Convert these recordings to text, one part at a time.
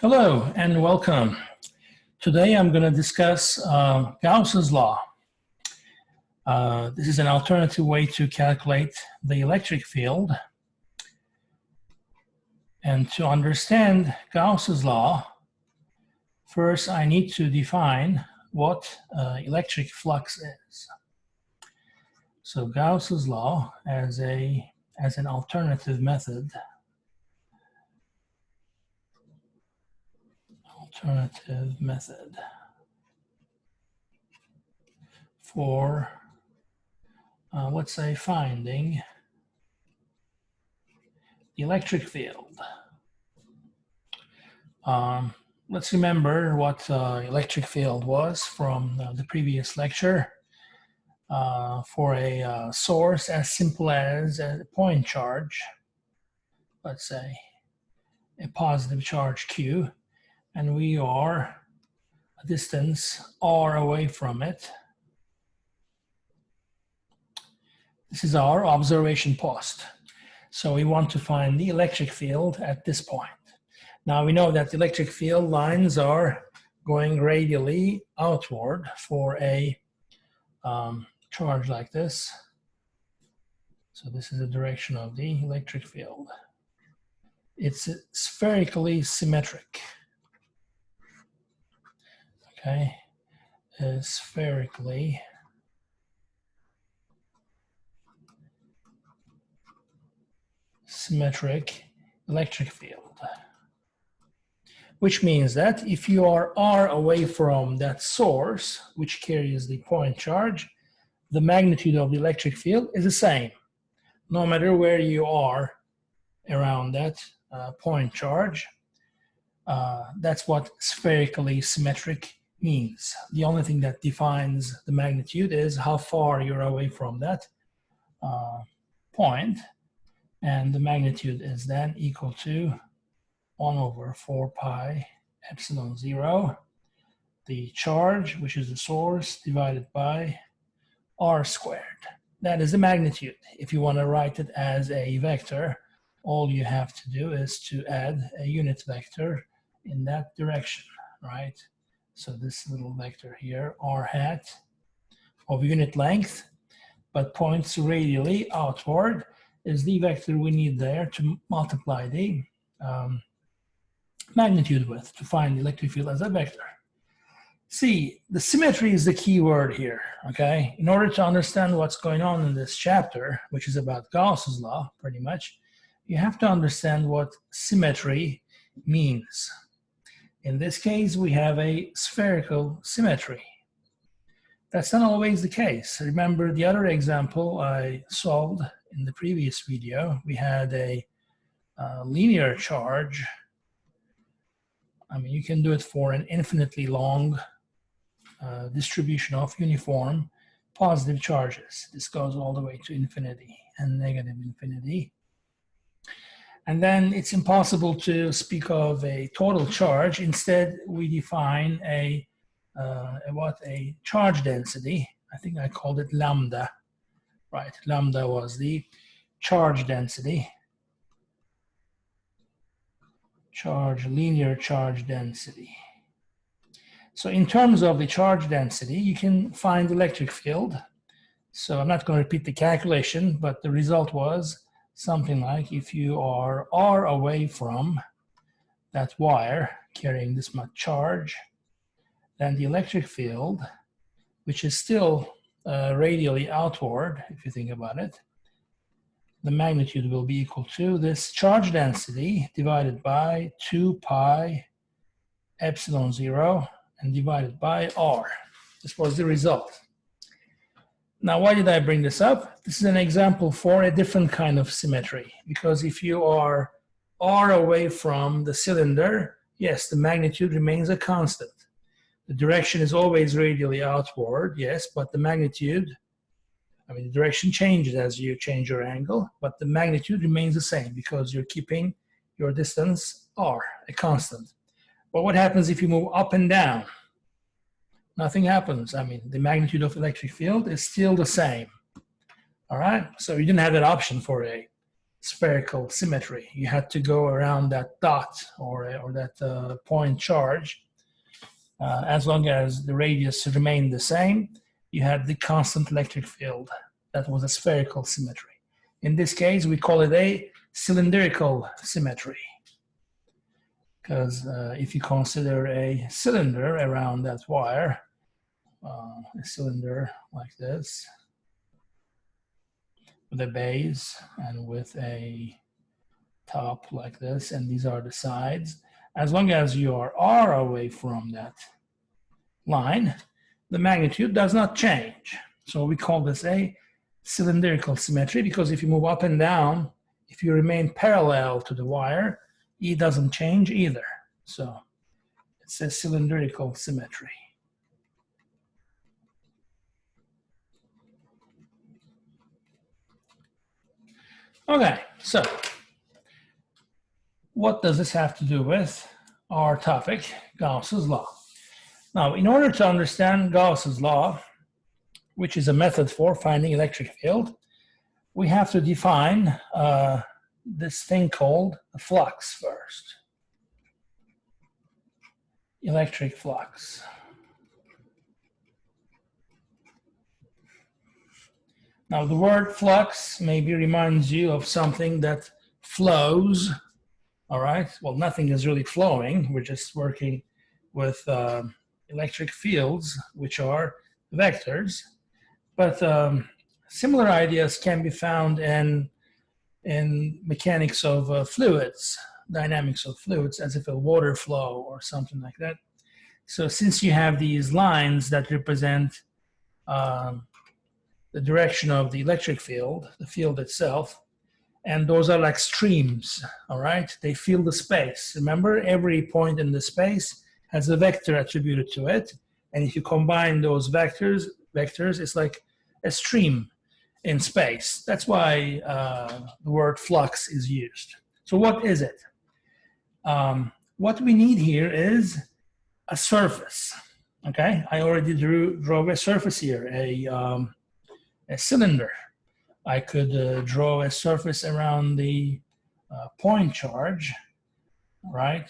Hello and welcome. Today I'm going to discuss Gauss's law. This is an alternative way to calculate the electric field. And to understand Gauss's law, first I need to define what electric flux is. So Gauss's law as an alternative method for, let's say, finding the electric field. Let's remember what electric field was from the previous lecture. For a source as simple as a point charge, let's say a positive charge Q, and we are a distance r away from it. This is our observation post. So we want to find the electric field at this point. Now we know that the electric field lines are going radially outward for a charge like this. So this is the direction of the electric field. It's spherically symmetric. Okay, a spherically symmetric electric field, which means that if you are r away from that source, which carries the point charge, the magnitude of the electric field is the same, no matter where you are around that point charge. That's what spherically symmetric means. The only thing that defines the magnitude is how far you're away from that point, and the magnitude is then equal to 1 over 4 pi epsilon 0, the charge, which is the source, divided by r squared. That is the magnitude. If you want to write it as a vector, all you have to do is to add a unit vector in that direction, right? So this little vector here, r hat, of unit length, but points radially outward, is the vector we need there to multiply the magnitude with, to find the electric field as a vector. See, the symmetry is the key word here, okay? In order to understand what's going on in this chapter, which is about Gauss's law, pretty much, you have to understand what symmetry means. In this case, we have a spherical symmetry. That's not always the case. Remember the other example I solved in the previous video? We had a linear charge. I mean, you can do it for an infinitely long distribution of uniform positive charges. This goes all the way to infinity and negative infinity. And then it's impossible to speak of a total charge. Instead, we define a charge density. I think I called it lambda, right? Lambda was the charge density, linear charge density. So in terms of the charge density, you can find the electric field. So I'm not going to repeat the calculation, but the result was something like, if you are r away from that wire carrying this much charge, then the electric field, which is still radially outward, if you think about it, the magnitude will be equal to this charge density divided by 2 pi epsilon 0 and divided by r. This was the result. Now, why did I bring this up? This is an example for a different kind of symmetry, because if you are r away from the cylinder, yes, the magnitude remains a constant. The direction is always radially outward, yes, but the magnitude, I mean, the direction changes as you change your angle, but the magnitude remains the same because you're keeping your distance r, a constant. But what happens if you move up and down? Nothing happens. I mean, the magnitude of electric field is still the same. All right, so you didn't have that option for a spherical symmetry. You had to go around that dot or that point charge. As long as the radius remained the same, you had the constant electric field. That was a spherical symmetry. In this case, we call it a cylindrical symmetry. Because if you consider a cylinder around that wire, a cylinder like this, with a base and with a top like this, and these are the sides, as long as you are r away from that line, the magnitude does not change. So we call this a cylindrical symmetry, because if you move up and down, if you remain parallel to the wire, E doesn't change either. So it's a cylindrical symmetry. Okay, so what does this have to do with our topic, Gauss's law? Now, in order to understand Gauss's law, which is a method for finding electric field, we have to define this thing called a flux first. Electric flux. Now, the word flux maybe reminds you of something that flows, all right? Well, nothing is really flowing. We're just working with electric fields, which are vectors. But similar ideas can be found in mechanics of fluids, dynamics of fluids, as if a water flow or something like that. So since you have these lines that represent the direction of the electric field, the field itself, and those are like streams, all right? They fill the space. Remember, every point in the space has a vector attributed to it, and if you combine those vectors, it's like a stream in space. That's why the word flux is used. So what is it? What we need here is a surface, okay? I already drew a surface here, a cylinder. I could draw a surface around the point charge, right?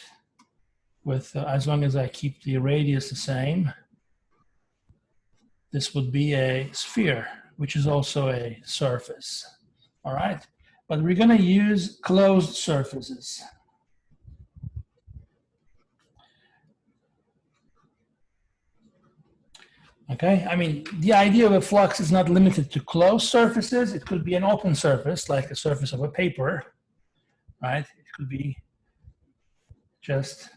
With as long as I keep the radius the same, this would be a sphere, which is also a surface, all right? But we're gonna use closed surfaces. Okay, I mean, the idea of a flux is not limited to closed surfaces. It could be an open surface, like the surface of a paper, right? It could be just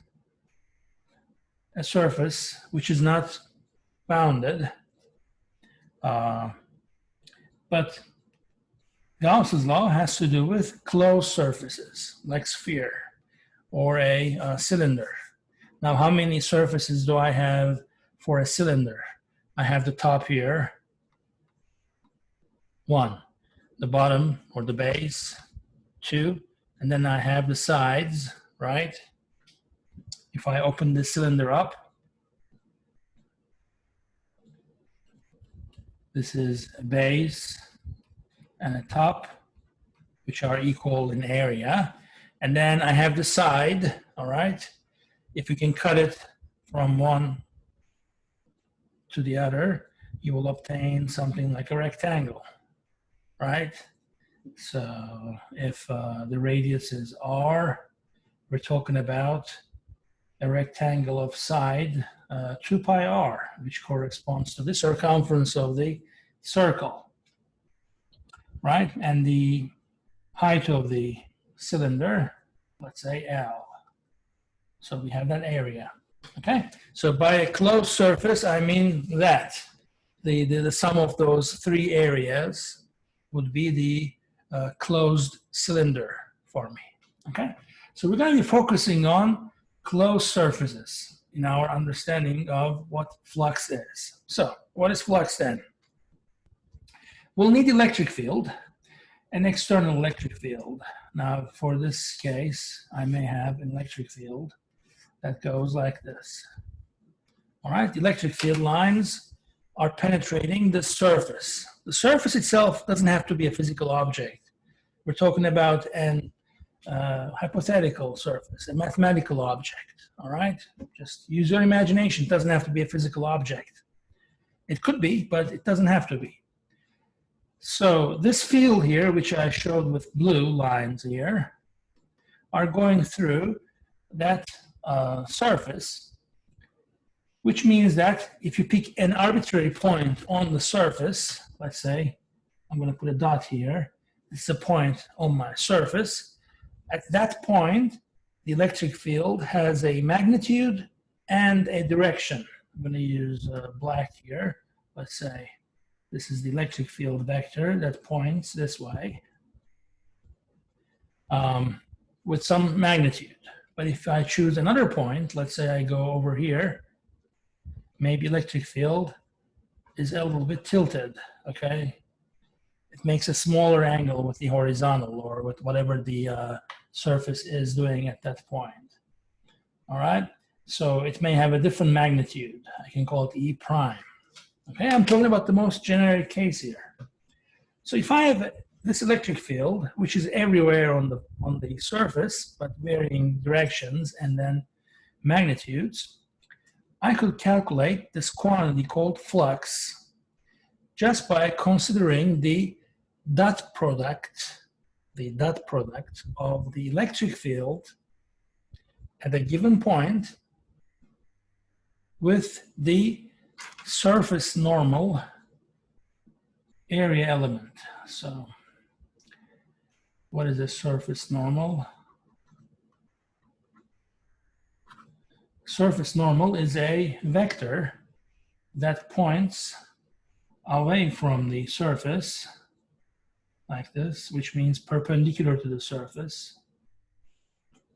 a surface which is not bounded. But Gauss's law has to do with closed surfaces, like sphere or a cylinder. Now, how many surfaces do I have for a cylinder? I have the top here, 1, the bottom or the base, 2, and then I have the sides, right? If I open the cylinder up, this is a base and a top, which are equal in area. And then I have the side, all right? If you can cut it from one to the other, you will obtain something like a rectangle, right? So if the radius is r, we're talking about a rectangle of side 2 pi r, which corresponds to the circumference of the circle, right? And the height of the cylinder, let's say L. So we have that area. Okay, so by a closed surface, I mean that the sum of those 3 areas would be the closed cylinder for me. Okay, so we're going to be focusing on closed surfaces in our understanding of what flux is. So what is flux then? We'll need electric field, an external electric field. Now, for this case, I may have an electric field that goes like this. All right, the electric field lines are penetrating the surface. The surface itself doesn't have to be a physical object. We're talking about an hypothetical surface, a mathematical object, all right? Just use your imagination. It doesn't have to be a physical object. It could be, but it doesn't have to be. So this field here, which I showed with blue lines here, are going through that surface, which means that if you pick an arbitrary point on the surface, let's say, I'm going to put a dot here, this is a point on my surface. At that point, the electric field has a magnitude and a direction. I'm going to use black here. Let's say this is the electric field vector that points this way with some magnitude. But if I choose another point, let's say I go over here, maybe electric field is a little bit tilted, okay? It makes a smaller angle with the horizontal or with whatever the surface is doing at that point. All right, so it may have a different magnitude. I can call it E prime. Okay, I'm talking about the most generic case here. So if I have this electric field, which is everywhere on the surface, but varying directions and then magnitudes, I could calculate this quantity called flux just by considering the dot product of the electric field at a given point with the surface normal area element. So what is a surface normal? Surface normal is a vector that points away from the surface like this, which means perpendicular to the surface.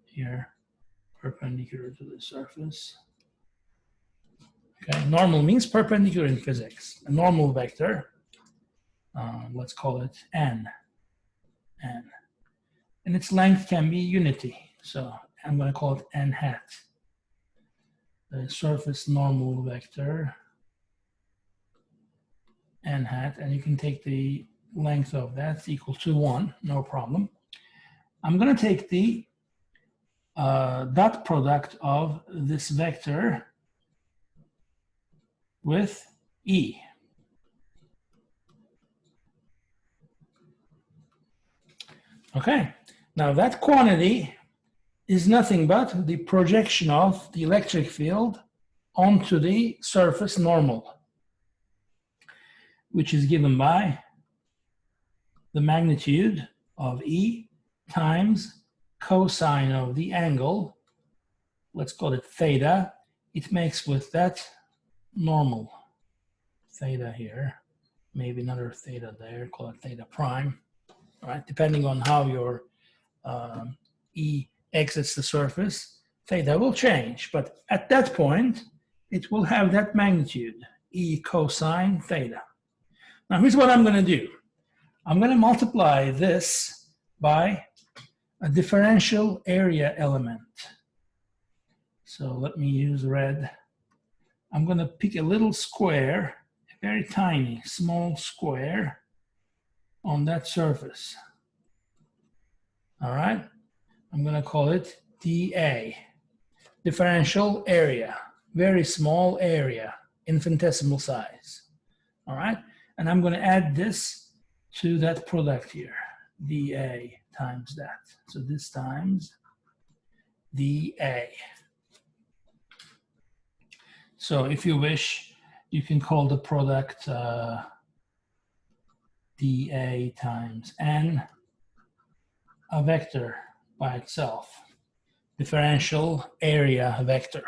Here, perpendicular to the surface. Okay, normal means perpendicular in physics. A normal vector, let's call it n. And its length can be unity. So I'm going to call it n hat. The surface normal vector, n hat, and you can take the length of that equal to 1, no problem. I'm going to take the dot product of this vector with E. Okay, now that quantity is nothing but the projection of the electric field onto the surface normal, which is given by the magnitude of E times cosine of the angle, let's call it theta, it makes with that normal theta here, maybe another theta there, call it theta prime, all right? Depending on how your E exits the surface, theta will change, but at that point, it will have that magnitude, E cosine theta. Now here's what I'm going to do. I'm going to multiply this by a differential area element. So let me use red. I'm going to pick a little square, a very tiny, small square on that surface. All right? I'm going to call it dA, differential area, very small area, infinitesimal size. All right? And I'm going to add this to that product here, dA times that. So this times dA. So if you wish, you can call the product dA times n, a vector by itself, differential area vector,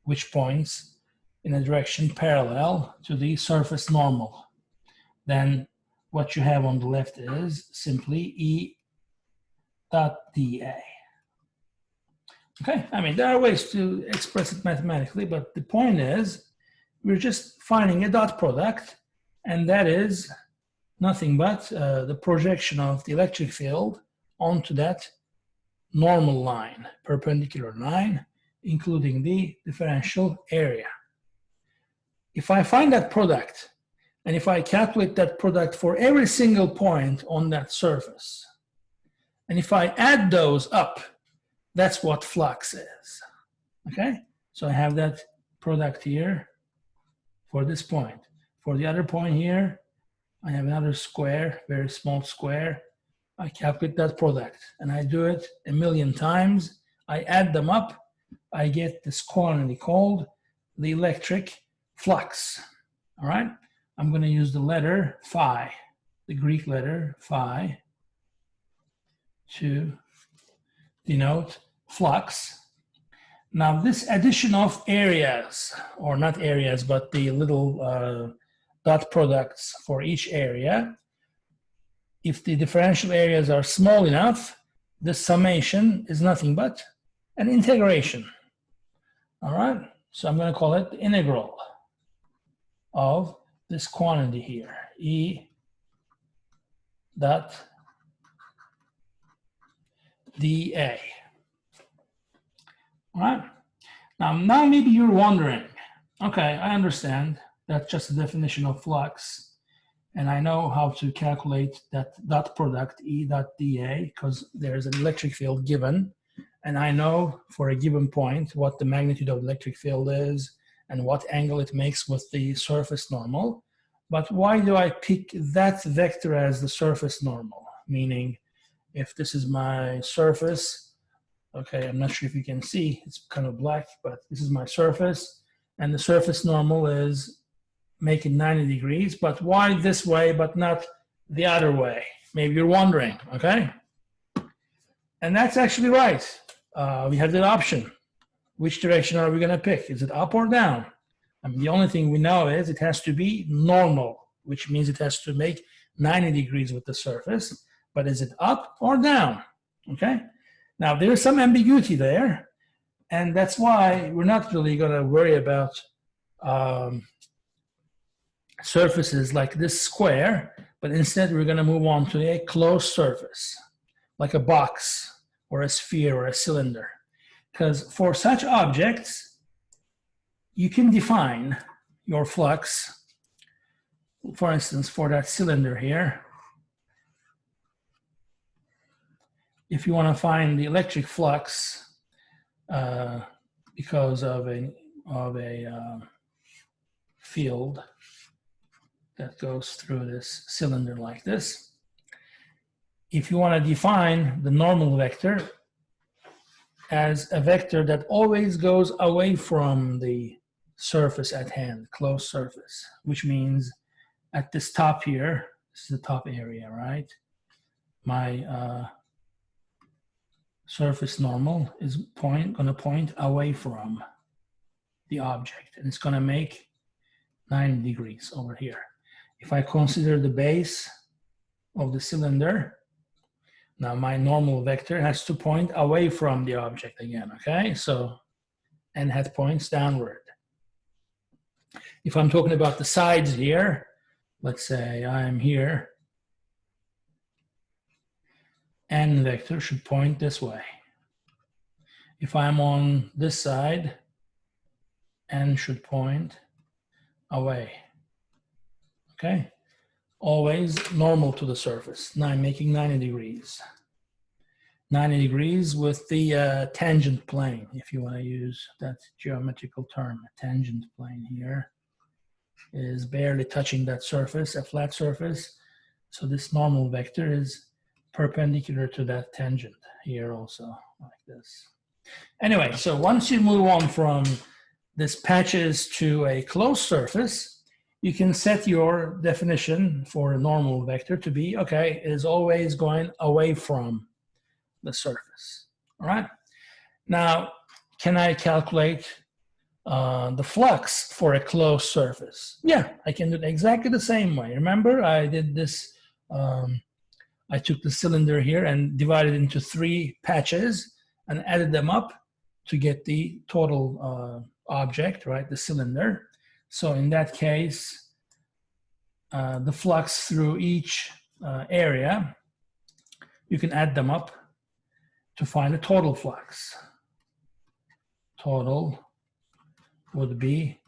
which points in a direction parallel to the surface normal. Then what you have on the left is simply E dot dA. Okay, I mean, there are ways to express it mathematically, but the point is we're just finding a dot product, and that is nothing but the projection of the electric field onto that normal line, perpendicular line, including the differential area. If I find that product, and if I calculate that product for every single point on that surface, And if I add those up, that's what flux is. Okay? So I have that product here for this point. For the other point here, I have another square, very small square. I calculate that product, and I do it 1,000,000 times. I add them up. I get this quantity called the electric flux. All right? I'm going to use the letter phi, the Greek letter phi, to denote flux. Now, this addition of areas, or not areas, but the little dot products for each area, if the differential areas are small enough, the summation is nothing but an integration. All right? So I'm going to call it the integral of this quantity here, E dot dA. All right? Now maybe you're wondering, okay, I understand that's just a definition of flux, and I know how to calculate that dot product E dot dA because there's an electric field given, and I know for a given point what the magnitude of the electric field is and what angle it makes with the surface normal. But why do I pick that vector as the surface normal? Meaning, if this is my surface, okay, I'm not sure if you can see, it's kind of black, but this is my surface, and the surface normal is making 90 degrees, but why this way but not the other way? Maybe you're wondering, okay? And that's actually right. We have that option. Which direction are we going to pick? Is it up or down? I mean, the only thing we know is it has to be normal, which means it has to make 90 degrees with the surface. But is it up or down? Okay? Now, there's some ambiguity there, and that's why we're not really going to worry about surfaces like this square, but instead we're going to move on to a closed surface, like a box or a sphere or a cylinder. Because for such objects, you can define your flux. For instance, for that cylinder here, if you want to find the electric flux because of a field that goes through this cylinder like this, if you want to define the normal vector as a vector that always goes away from the surface at hand, closed surface, which means at this top here, this is the top area, right? My surface normal is going to point away from the object, and it's going to make 90 degrees over here. If I consider the base of the cylinder, now my normal vector has to point away from the object again, okay? So, and hat points downward. If I'm talking about the sides here, let's say I'm here, N vector should point this way. If I'm on this side, N should point away, okay? Always normal to the surface. Now I'm making 90 degrees. 90 degrees with the tangent plane, if you want to use that geometrical term. A tangent plane here is barely touching that surface, a flat surface. So this normal vector is perpendicular to that tangent here also, like this. Anyway, so once you move on from this patches to a closed surface, you can set your definition for a normal vector to be, okay, it is always going away from the surface, all right? Now, can I calculate the flux for a closed surface? Yeah, I can do it exactly the same way. Remember, I did this, I took the cylinder here and divided it into 3 patches and added them up to get the total object, right, the cylinder. So in that case, the flux through each area, you can add them up to find the total flux. Total would be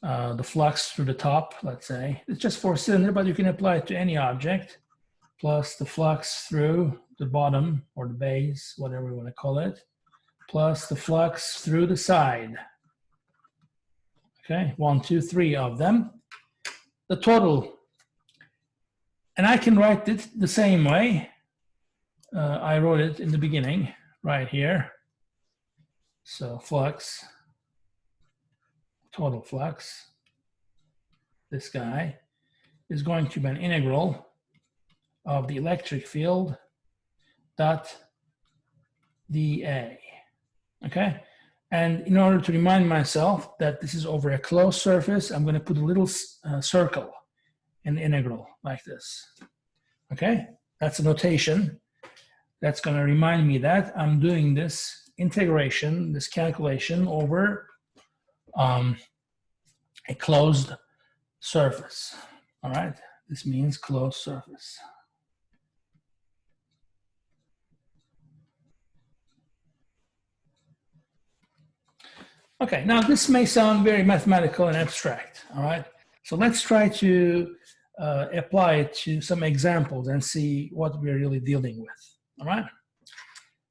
the flux through the top, let's say. It's just for a cylinder, but you can apply it to any object, plus the flux through the bottom or the base, whatever you want to call it, plus the flux through the side. Okay, 1, 2, 3 of them. The total, and I can write it the same way. I wrote it in the beginning, right here. So flux, total flux, this guy, is going to be an integral of the electric field dot dA. Okay? And in order to remind myself that this is over a closed surface, I'm going to put a little circle in the integral like this. Okay? That's a notation that's going to remind me that I'm doing this integration, this calculation over a closed surface. All right? This means closed surface. Okay, now this may sound very mathematical and abstract, all right? So let's try to apply it to some examples and see what we're really dealing with, all right?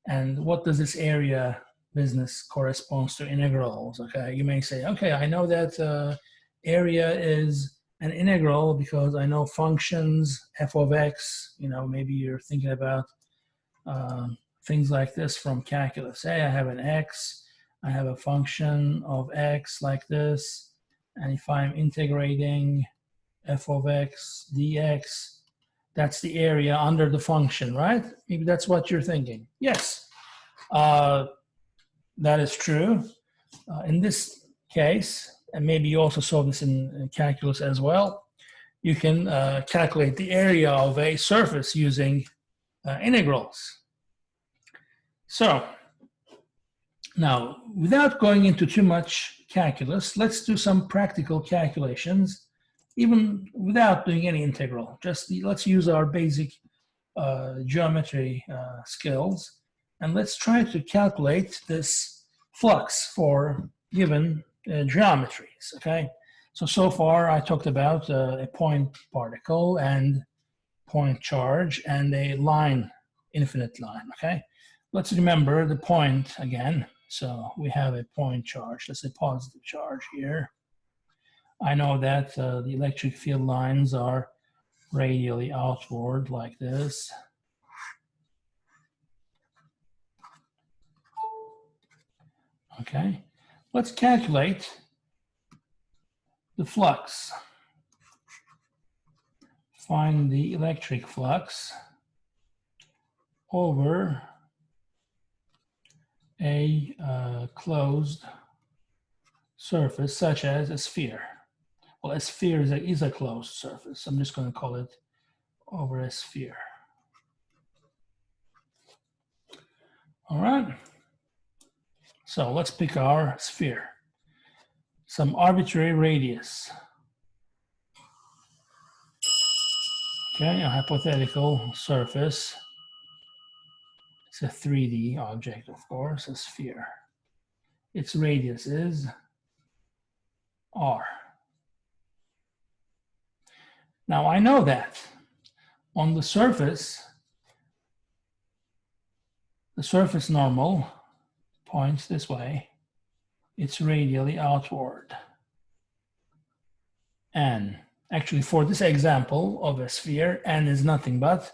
And what does this area business corresponds to integrals, okay? You may say, okay, I know that area is an integral because I know functions, f of x, you know, maybe you're thinking about things like this from calculus. Say I have an x, I have a function of x like this, and if I'm integrating f of x dx, that's the area under the function, right? Maybe that's what you're thinking. Yes, that is true. In this case, and maybe you also saw this in calculus as well, you can calculate the area of a surface using integrals. So, now, without going into too much calculus, let's do some practical calculations, even without doing any integral. Just let's use our basic geometry skills, and let's try to calculate this flux for given geometries, okay? So far I talked about a point particle and point charge and a line, infinite line, okay? Let's remember the point again. So we have a point charge, that's a positive charge here. I know that the electric field lines are radially outward like this. Okay, let's calculate the flux. Find the electric flux over a closed surface such as a sphere. Well, a sphere is a closed surface. I'm just going to call it over a sphere. All right. So let's pick our sphere. Some arbitrary radius. Okay, a hypothetical surface. It's a 3D object, of course, a sphere. Its radius is r. Now I know that on the surface normal points this way. It's radially outward. And actually for this example of a sphere, n is nothing but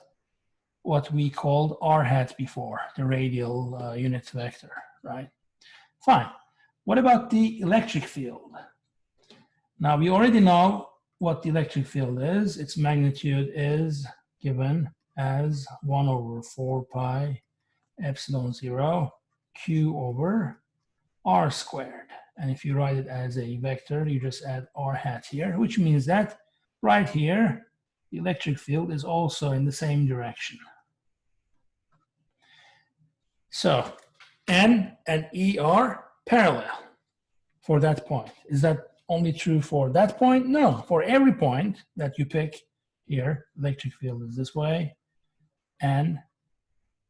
what we called r hat before, the radial unit vector, right? Fine. What about the electric field? Now we already know what the electric field is. Its magnitude is given as 1 over 4 pi epsilon 0 q over r squared. And if you write it as a vector, you just add r hat here, which means that right here, the electric field is also in the same direction. So N and E are parallel for that point. Is that only true for that point? No, for every point that you pick here, electric field is this way, and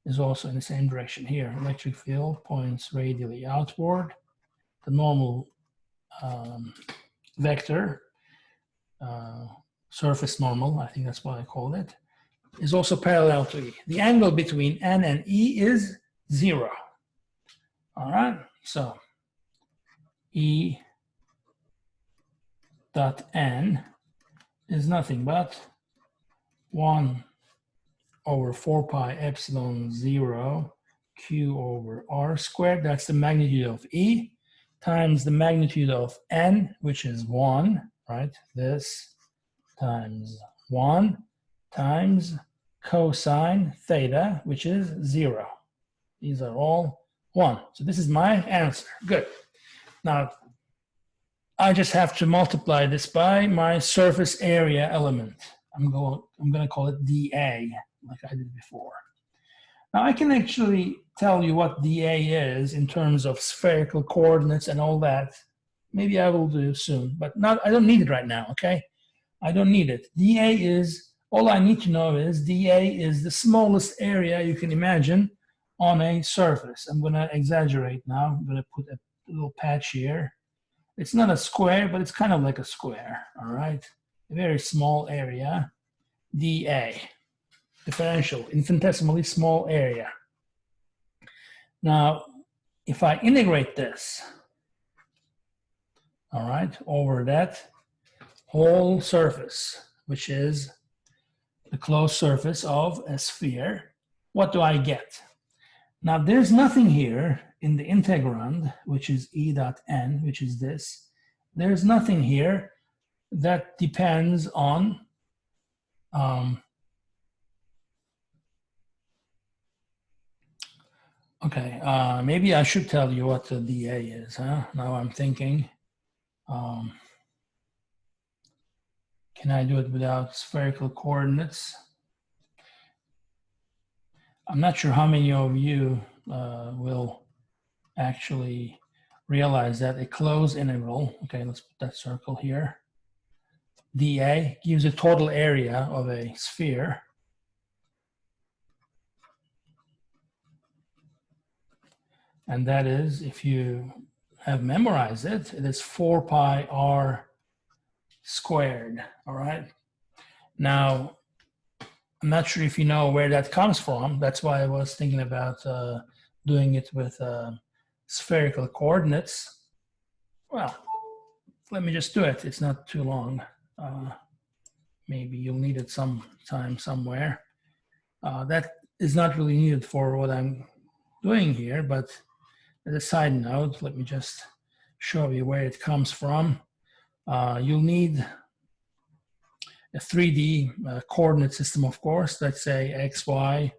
is also in the same direction here. Electric field points radially outward. The normal vector, surface normal, I think that's what I called it, is also parallel to E. The angle between N and E is 0. All right, so E dot N is nothing but 1 over 4 pi epsilon 0 Q over R squared. That's the magnitude of E times the magnitude of N, which is 1, right? This times 1 times cosine theta, which is 0. These are all 1. So this is my answer. Good. Now, I just have to multiply this by my surface area element. I'm going to call it dA, like I did before. Now, I can actually tell you what dA is in terms of spherical coordinates and all that. Maybe I will do soon, but I don't need it right now, okay? I don't need it. dA is, all I need to know is dA is the smallest area you can imagine on a surface. I'm going to exaggerate now. I'm going to put a little patch here. It's not a square, but it's kind of like a square, all right? A very small area, dA, differential, infinitesimally small area. Now, if I integrate this, all right, over that whole surface, which is the closed surface of a sphere, what do I get? Now, there's nothing here in the integrand, which is E dot N, which is this. There's nothing here that depends on maybe I should tell you what the dA is, huh? Now I'm thinking, can I do it without spherical coordinates? I'm not sure how many of you will actually realize that a closed integral, okay, let's put that circle here, dA gives a total area of a sphere. And that is, if you have memorized it, it is 4 pi r squared, all right? Now, I'm not sure if you know where that comes from. That's why I was thinking about doing it with spherical coordinates. Well, let me just do it. It's not too long. Maybe you'll need it sometime somewhere. That is not really needed for what I'm doing here, but as a side note, let me just show you where it comes from. You'll need a 3D coordinate system, of course, let's say X, Y,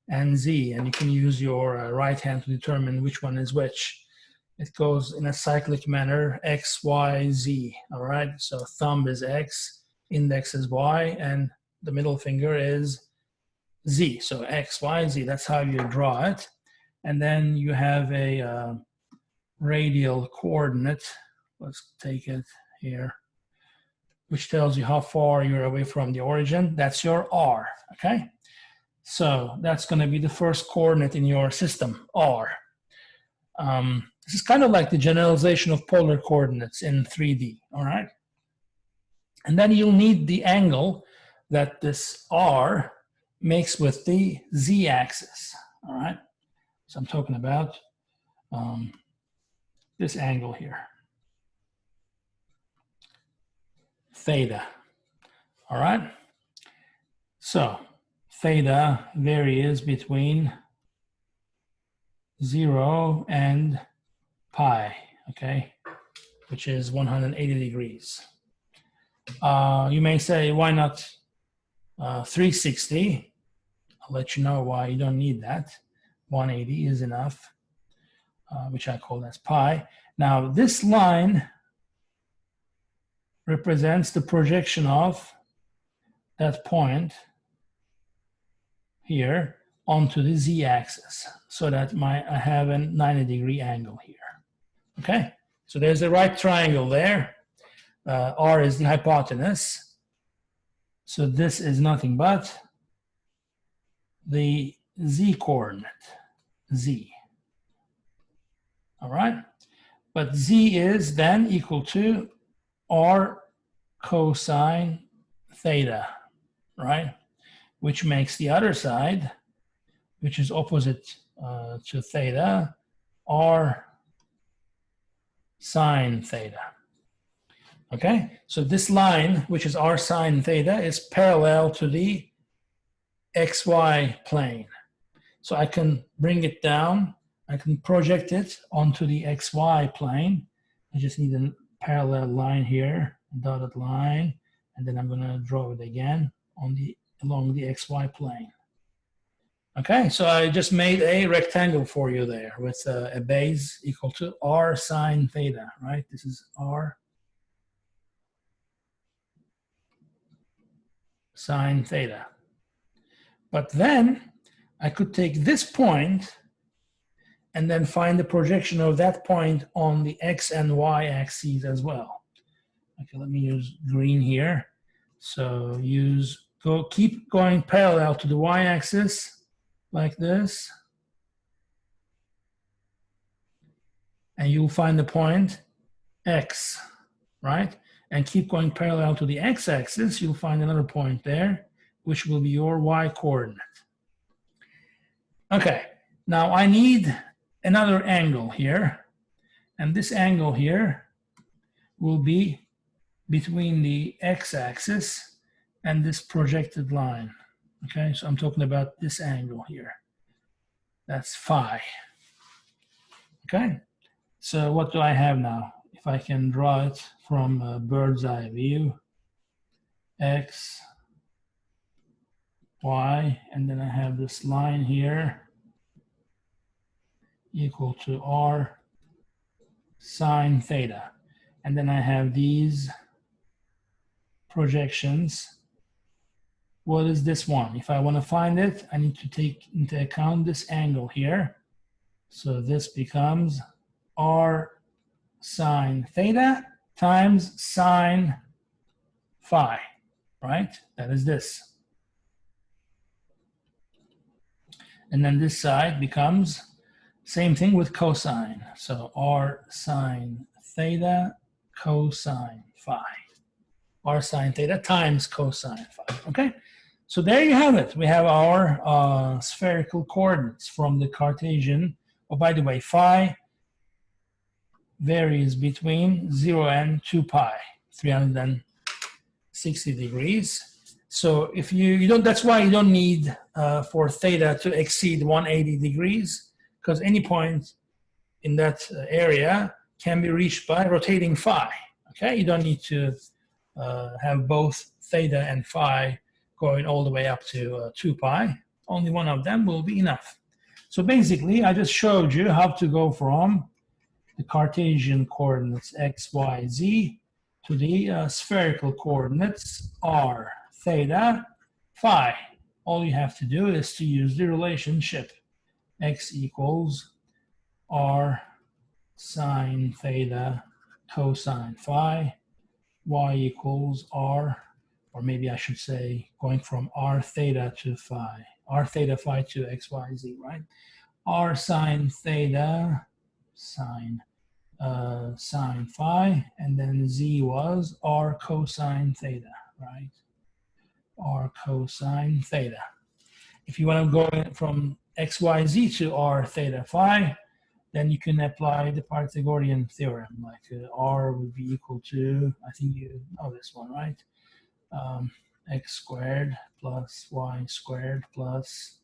and Z, and you can use your right hand to determine which one is which. It goes in a cyclic manner, X, Y, Z, all right? So thumb is X, index is Y, and the middle finger is Z. So X, Y, Z, that's how you draw it. And then you have a radial coordinate. Let's take it here, which tells you how far you're away from the origin. That's your R, okay? So that's going to be the first coordinate in your system, R. This is kind of like the generalization of polar coordinates in 3D, all right? And then you'll need the angle that this R makes with the Z-axis, all right? So I'm talking about this angle here, theta, all right? So theta varies between 0 and pi, okay, which is 180 degrees. You may say, why not 360? I'll let you know why you don't need that. 180 is enough, which I call as pi. Now, this line represents the projection of that point here onto the z-axis, so that I have a 90-degree angle here. Okay, so there's a right triangle there. R is the hypotenuse. So this is nothing but the z-coordinate, z. All right, but z is then equal to r cosine theta, right? which makes the other side, which is opposite to theta, r sine theta. Okay, so this line, which is r sine theta, is parallel to the xy plane. So I can bring it down, I can project it onto the xy plane. I just need a parallel line here, a dotted line, and then I'm going to draw it again on along the xy plane. Okay, so I just made a rectangle for you there with a base equal to r sine theta, right? This is r sine theta. But then I could take this point and then find the projection of that point on the x and y axes as well. Okay, let me use green here. So keep going parallel to the y-axis like this, and you'll find the point x, right? And keep going parallel to the x-axis, you'll find another point there, which will be your y-coordinate. Okay, now I need another angle here, and this angle here will be between the x-axis and this projected line. Okay, so I'm talking about this angle here. That's phi. Okay, so what do I have now? If I can draw it from a bird's eye view, x, y, and then I have this line here equal to r sine theta. And then I have these projections. What is this one? If I want to find it, I need to take into account this angle here. So this becomes r sine theta times sine phi, right? That is this. And then this side becomes same thing with cosine. So r sine theta cosine phi. R sine theta times cosine phi. Okay, so there you have it. We have our spherical coordinates from the Cartesian. Oh, by the way, phi varies between 0 and 2 pi, 360 degrees. So if you don't, that's why you don't need for theta to exceed 180 degrees, because any point in that area can be reached by rotating phi. Okay, you don't need to have both theta and phi going all the way up to 2 pi. Only one of them will be enough. So basically, I just showed you how to go from the Cartesian coordinates x, y, z to the spherical coordinates r, theta, phi. All you have to do is to use the relationship x equals r sine theta cosine phi, y equals r, or maybe I should say going from r theta to phi, r theta phi to x, y, z, right? R sine theta sine phi, and then z was r cosine theta, right? R cosine theta. If you want to go from x, y, z to r theta phi, then you can apply the Pythagorean theorem, like r would be equal to, I think you know this one, right? X squared plus y squared plus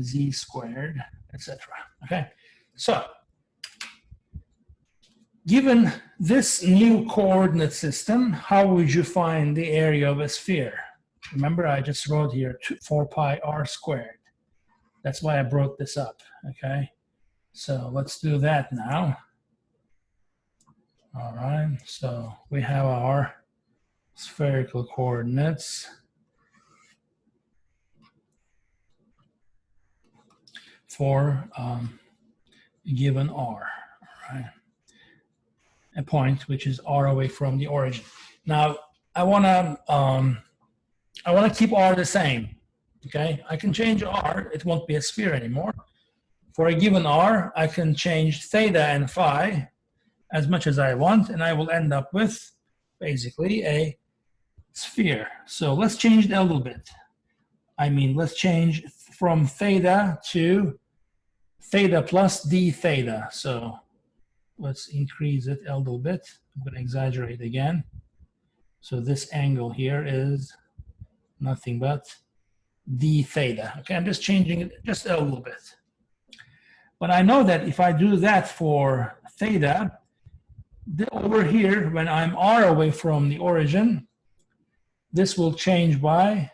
z squared, etc. Okay, so given this new coordinate system, how would you find the area of a sphere? Remember, I just wrote here 4 pi r squared. That's why I brought this up, okay? So let's do that now. All right, so we have our spherical coordinates for a given r, all right? A point which is r away from the origin. Now, I wanna keep r the same, okay? I can change r, it won't be a sphere anymore. For a given r, I can change theta and phi as much as I want, and I will end up with basically a sphere. So let's change it a little bit. I mean, let's change from theta to theta plus d theta. So let's increase it a little bit. I'm going to exaggerate again. So this angle here is nothing but d theta. Okay, I'm just changing it just a little bit. But I know that if I do that for theta, over here, when I'm r away from the origin, this will change by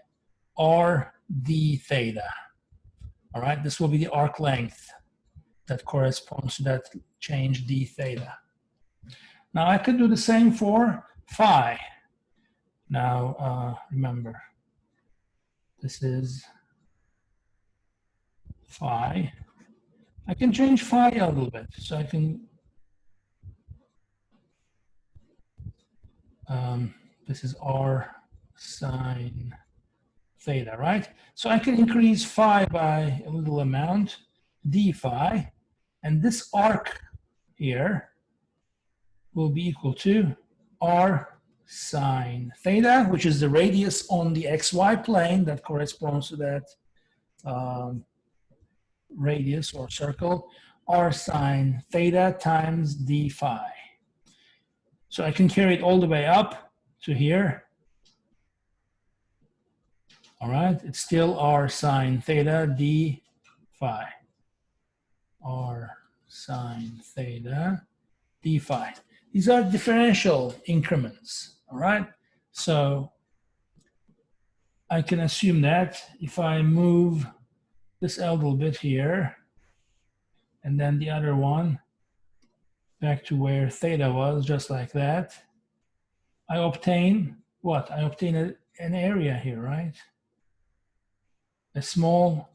r d theta. All right, this will be the arc length that corresponds to that change d theta. Now I could do the same for phi. Now remember, this is phi. I can change phi a little bit, so I can. This is r sine theta, right? So I can increase phi by a little amount, d phi, and this arc here will be equal to r sine theta, which is the radius on the xy plane that corresponds to that radius or circle, r sine theta times d phi. So I can carry it all the way up to here. All right, it's still r sine theta d phi. R sine theta d phi. These are differential increments, all right? So I can assume that if I move this a little bit here, and then the other one back to where theta was, just like that, I obtain what? I obtain an area here, right? A small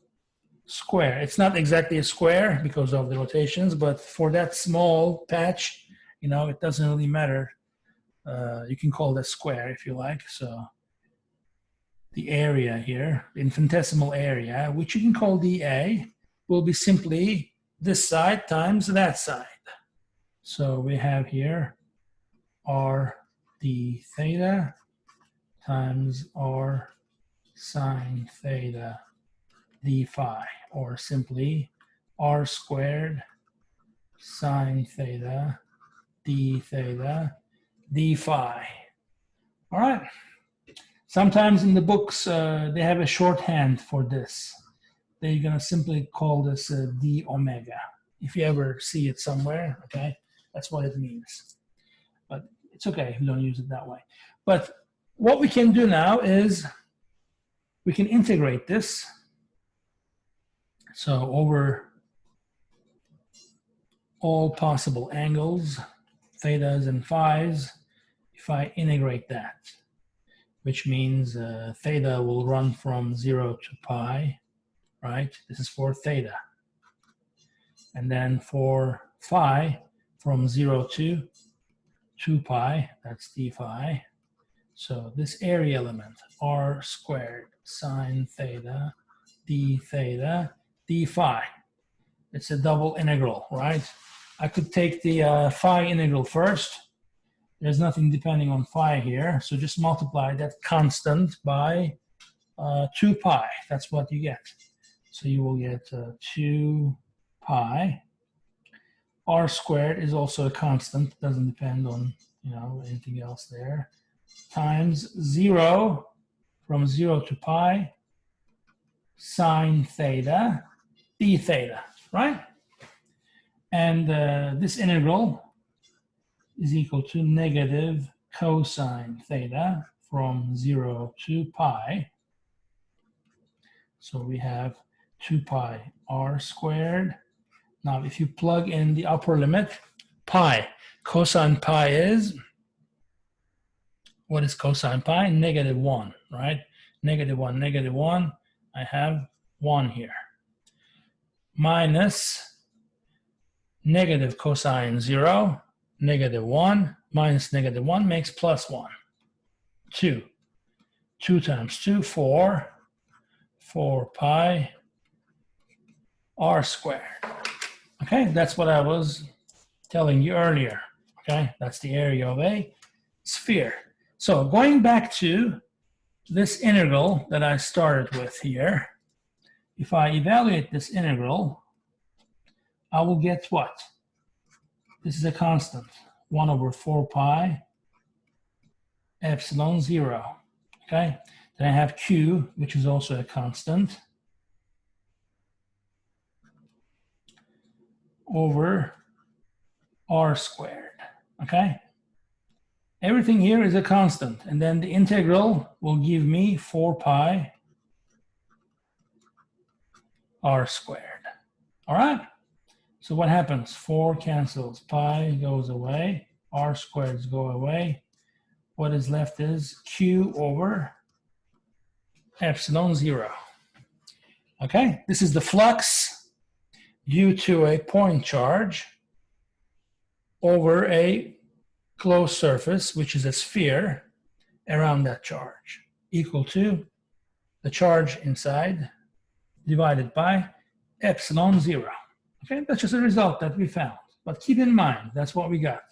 square. It's not exactly a square because of the rotations, but for that small patch, you know, it doesn't really matter. You can call it a square if you like. So the area here, the infinitesimal area, which you can call dA, will be simply this side times that side. So we have here r d theta times r sine theta d phi, or simply r squared sine theta d phi. All right. Sometimes in the books, they have a shorthand for this. They're going to simply call this d omega. If you ever see it somewhere, okay, that's what it means. But it's okay if you don't use it that way. But what we can do now is we can integrate this. So over all possible angles, thetas and phis, if I integrate that, which means theta will run from 0 to pi, right? This is for theta. And then for phi, from 0 to 2 pi, that's d phi. So this area element, r squared sine theta d phi. It's a double integral, right? I could take the phi integral first. There's nothing depending on phi here, so just multiply that constant by 2 pi. That's what you get. So you will get 2 pi. R squared is also a constant, doesn't depend on, you know, anything else there, times 0 from 0 to pi sine theta d theta, right? And this integral is equal to negative cosine theta from 0 to pi. So we have 2 pi r squared. Now, if you plug in the upper limit, pi, cosine pi is, what is cosine pi? Negative 1, right? Negative 1, negative 1, I have 1 here. Minus negative cosine 0, negative 1, minus negative 1 makes plus 1. 2. 2 times 2, 4. 4 pi r squared. Okay, that's what I was telling you earlier. Okay, that's the area of a sphere. So going back to this integral that I started with here, if I evaluate this integral, I will get what? This is a constant, 1 over 4 pi epsilon 0, okay? Then I have q, which is also a constant, over r squared, okay? Everything here is a constant, and then the integral will give me 4 pi r squared, all right? So what happens? 4 cancels, pi goes away, r squareds go away. What is left is q over epsilon 0. Okay, this is the flux due to a point charge over a closed surface, which is a sphere around that charge, equal to the charge inside divided by epsilon 0. Okay, that's just a result that we found. But keep in mind, that's what we got.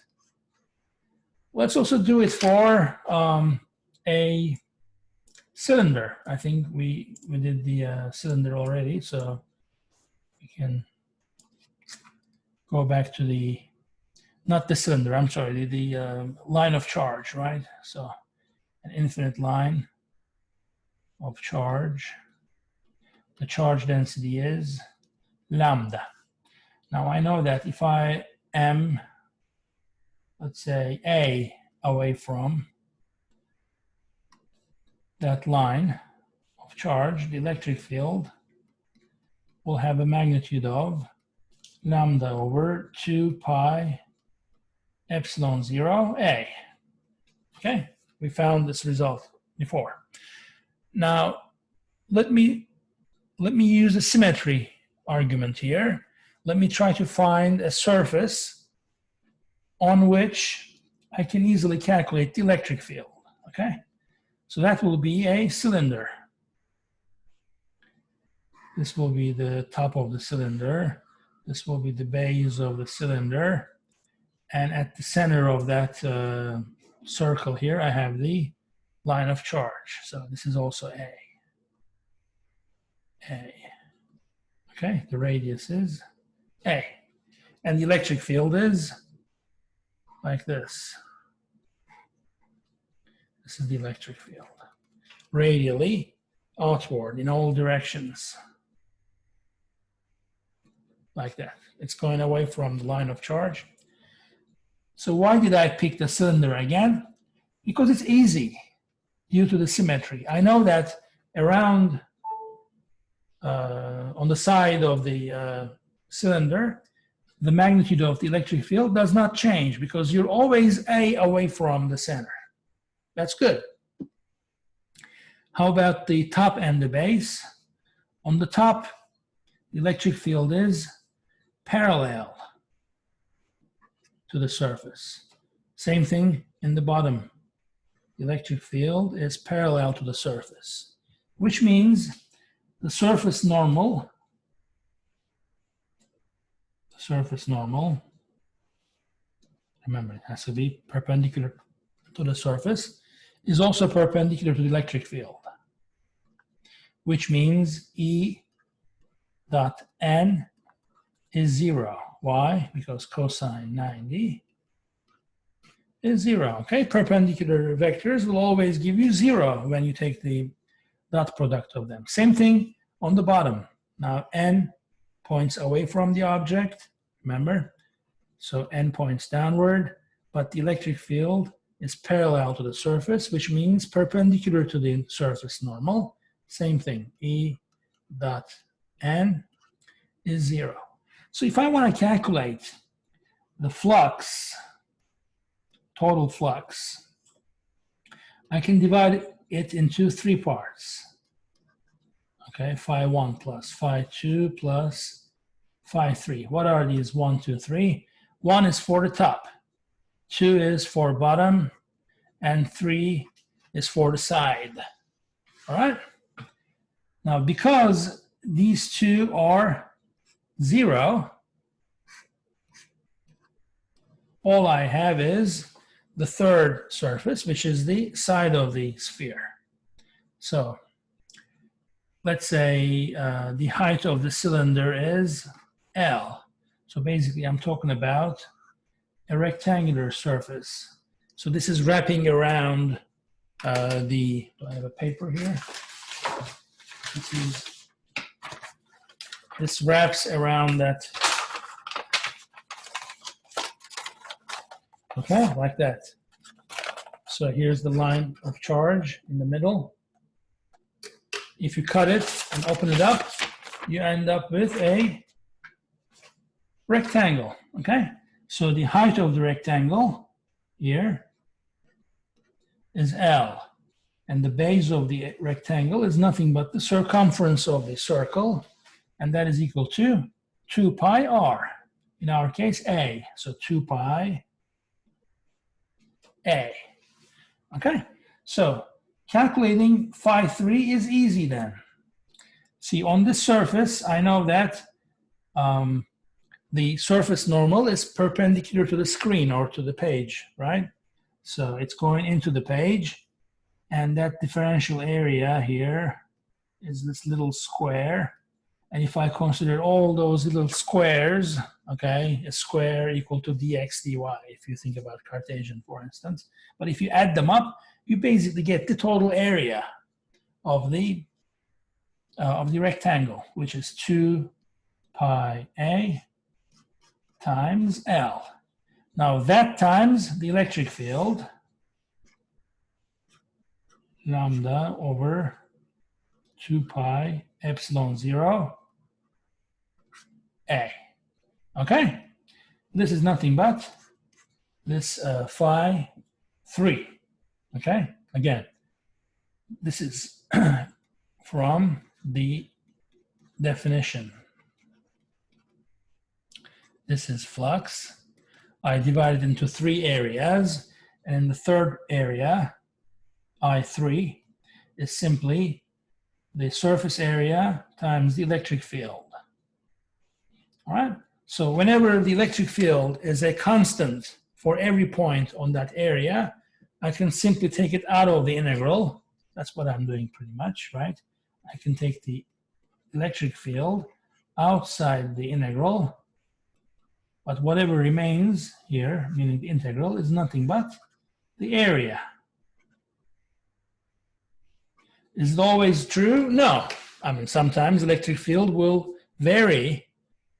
Let's also do it for a cylinder. I think we did the cylinder already, so we can go back to the, not the cylinder, I'm sorry, the line of charge, right? So an infinite line of charge. The charge density is lambda. Now I know that if I am, let's say, A away from that line of charge, the electric field will have a magnitude of lambda over 2 pi epsilon 0 A. Okay, we found this result before. Now, let me use a symmetry argument here. Let me try to find a surface on which I can easily calculate the electric field, okay? So that will be a cylinder. This will be the top of the cylinder. This will be the base of the cylinder. And at the center of that circle here, I have the line of charge. So this is also A. Okay, the radius is A. And the electric field is like this. This is the electric field. Radially outward in all directions. Like that. It's going away from the line of charge. So why did I pick the cylinder again? Because it's easy due to the symmetry. I know that around on the side of the cylinder, the magnitude of the electric field does not change because you're always A away from the center. That's good. How about the top and the base? On the top, the electric field is parallel to the surface. Same thing in the bottom. The electric field is parallel to the surface, which means the surface normal, remember it has to be perpendicular to the surface, is also perpendicular to the electric field, which means E dot N is 0. Why? Because cosine 90 is 0. Okay, perpendicular vectors will always give you 0 when you take the dot product of them. Same thing on the bottom. Now N points away from the object, remember? So N points downward, but the electric field is parallel to the surface, which means perpendicular to the surface normal. Same thing, E dot N is 0. So if I want to calculate the flux, total flux, I can divide it into 3 parts. Okay, phi 1 plus phi 2 plus phi 3. What are these 1, 2, 3? 1 is for the top, 2 is for bottom, and 3 is for the side. All right? Now, because these two are 0, all I have is the third surface, which is the side of the sphere. So let's say the height of the cylinder is L. So basically I'm talking about a rectangular surface. So this is wrapping around do I have a paper here? This wraps around that, okay, like that. So here's the line of charge in the middle. If you cut it and open it up, you end up with a rectangle, okay? So the height of the rectangle here is L. And the base of the rectangle is nothing but the circumference of the circle, and that is equal to 2 pi r. In our case, A. So 2 pi A. Okay, so calculating phi 3 is easy then. See, on this surface, I know that the surface normal is perpendicular to the screen or to the page, right? So it's going into the page, and that differential area here is this little square. And if I consider all those little squares, okay, a square equal to dx dy, if you think about Cartesian, for instance. But if you add them up, you basically get the total area of the rectangle, which is 2 pi a times L. Now that times the electric field, lambda over 2 pi epsilon 0 a. Okay? This is nothing but this phi 3. Okay? Again, this is from the definition. This is flux. I divide it into 3 areas, and the third area, I3, is simply the surface area times the electric field. All right? So whenever the electric field is a constant for every point on that area, I can simply take it out of the integral. That's what I'm doing pretty much, right? I can take the electric field outside the integral, but whatever remains here, meaning the integral, is nothing but the area. Is it always true? No. I mean, sometimes electric field will vary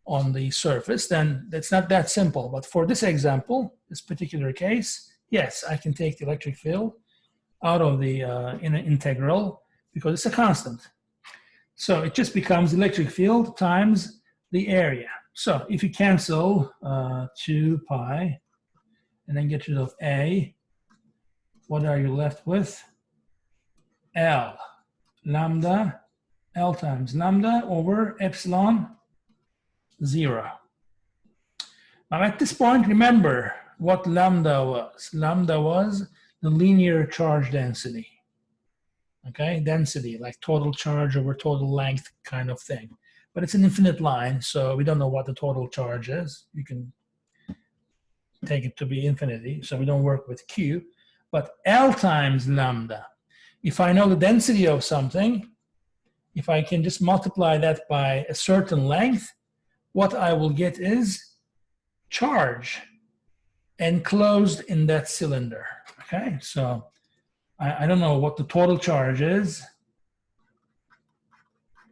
on the surface, then it's not that simple. But for this example, this particular case, yes, I can take the electric field out of the integral because it's a constant. So it just becomes electric field times the area. So if you cancel 2 pi and then get rid of A, what are you left with? L, lambda, L times lambda over epsilon 0. Now at this point, remember what lambda was. Lambda was the linear charge density. Okay, density, like total charge over total length kind of thing. But it's an infinite line, so we don't know what the total charge is. You can take it to be infinity, so we don't work with Q. But L times lambda, if I know the density of something, if I can just multiply that by a certain length, what I will get is charge enclosed in that cylinder. Okay, so I don't know what the total charge is.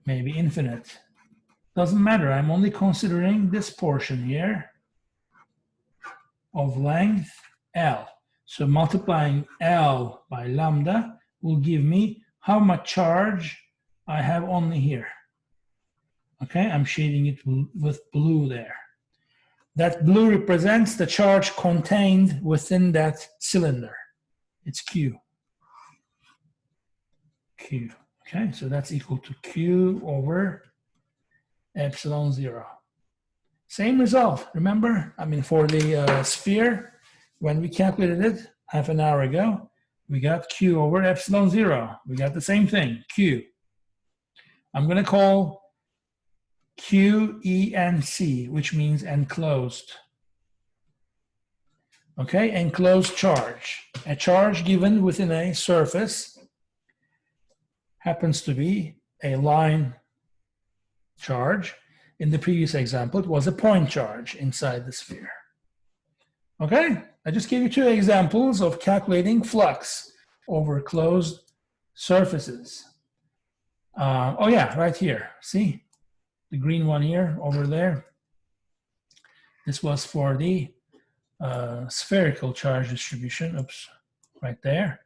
Maybe infinite. Doesn't matter. I'm only considering this portion here of length L. So multiplying L by lambda will give me how much charge I have only here. Okay, I'm shading it with blue there. That blue represents the charge contained within that cylinder. It's Q. Q. Okay, so that's equal to Q over epsilon 0. Same result, remember? I mean, for the sphere, when we calculated it half an hour ago, we got Q over epsilon 0. We got the same thing, Q. I'm going to call Q, E, and C, which means enclosed. Okay, enclosed charge. A charge given within a surface happens to be a line charge. In the previous example, it was a point charge inside the sphere. Okay, I just gave you two examples of calculating flux over closed surfaces. Oh yeah, right here. See the green one here over there? This was for the spherical charge distribution. Oops, right there.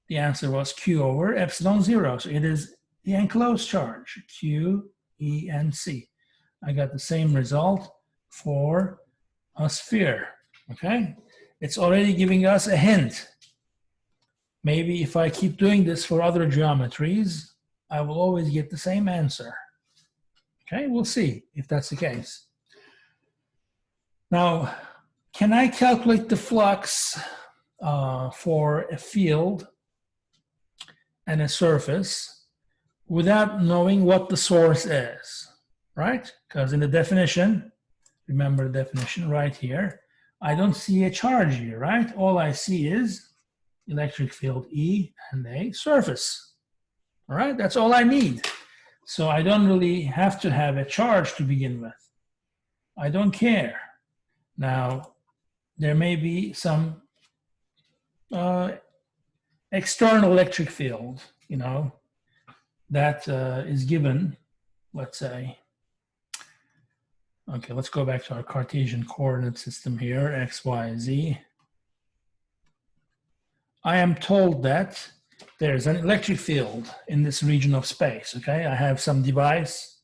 The answer was Q over epsilon 0. So it is the enclosed charge, Q, E, and C. I got the same result for a sphere. Okay, it's already giving us a hint. Maybe if I keep doing this for other geometries, I will always get the same answer. Okay, we'll see if that's the case. Now, can I calculate the flux for a field and a surface without knowing what the source is, right? Because in the definition, remember the definition right here, I don't see a charge here, right? All I see is electric field E and a surface. All right, that's all I need. So I don't really have to have a charge to begin with. I don't care. Now, there may be some external electric field, you know, that is given, let's say. Okay, let's go back to our Cartesian coordinate system here, x, y, z. I am told that there's an electric field in this region of space, okay? I have some device.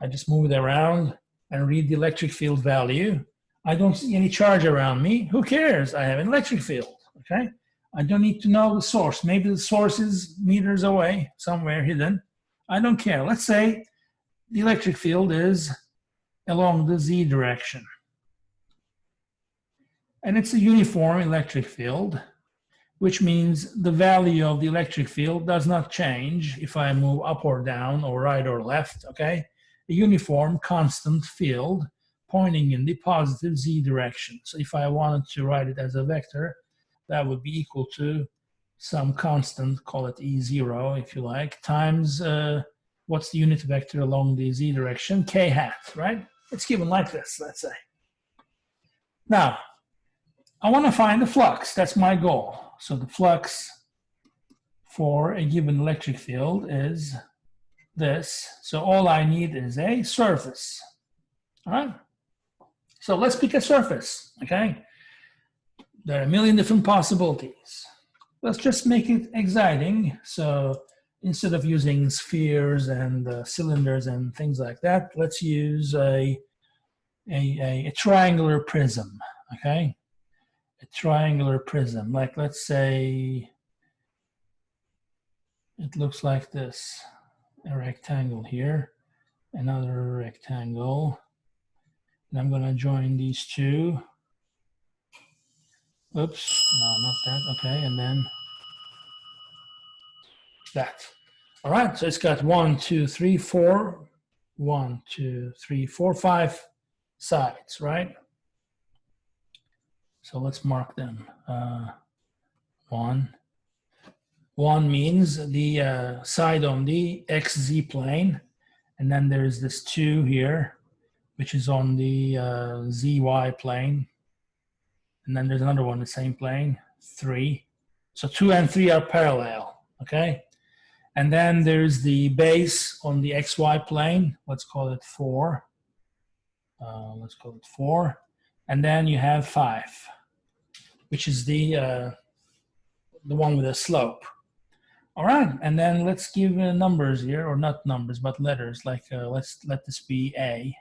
I just move it around and read the electric field value. I don't see any charge around me. Who cares? I have an electric field, okay? I don't need to know the source. Maybe the source is meters away, somewhere hidden. I don't care. Let's say the electric field is along the z direction. And it's a uniform electric field, which means the value of the electric field does not change if I move up or down or right or left, okay? A uniform constant field pointing in the positive z direction. So if I wanted to write it as a vector, that would be equal to some constant, call it E0 if you like, times what's the unit vector along the z direction? K hat, right? It's given like this, let's say. Now, I want to find the flux. That's my goal. So the flux for a given electric field is this. So all I need is a surface. All right? So let's pick a surface, okay? There are a million different possibilities. Let's just make it exciting. So instead of using spheres and cylinders and things like that, let's use a triangular prism, okay? A triangular prism, like let's say it looks like this, a rectangle here, another rectangle, and I'm going to join these two. Oops, no, not that, okay, and then that. All right, so it's got 1, 2, 3, 4, 1, 2, 3, 4, 5 sides, right? So let's mark them. 1. 1 means the side on the xz plane, and then there's this 2 here, which is on the zy plane, and then there's another one the same plane, 3. So 2 and 3 are parallel, okay? And then there's the base on the xy plane. Let's call it 4. Let's call it 4. And then you have 5, which is the one with a slope. All right, and then let's give numbers here, or not numbers, but letters. Like let's let this be A.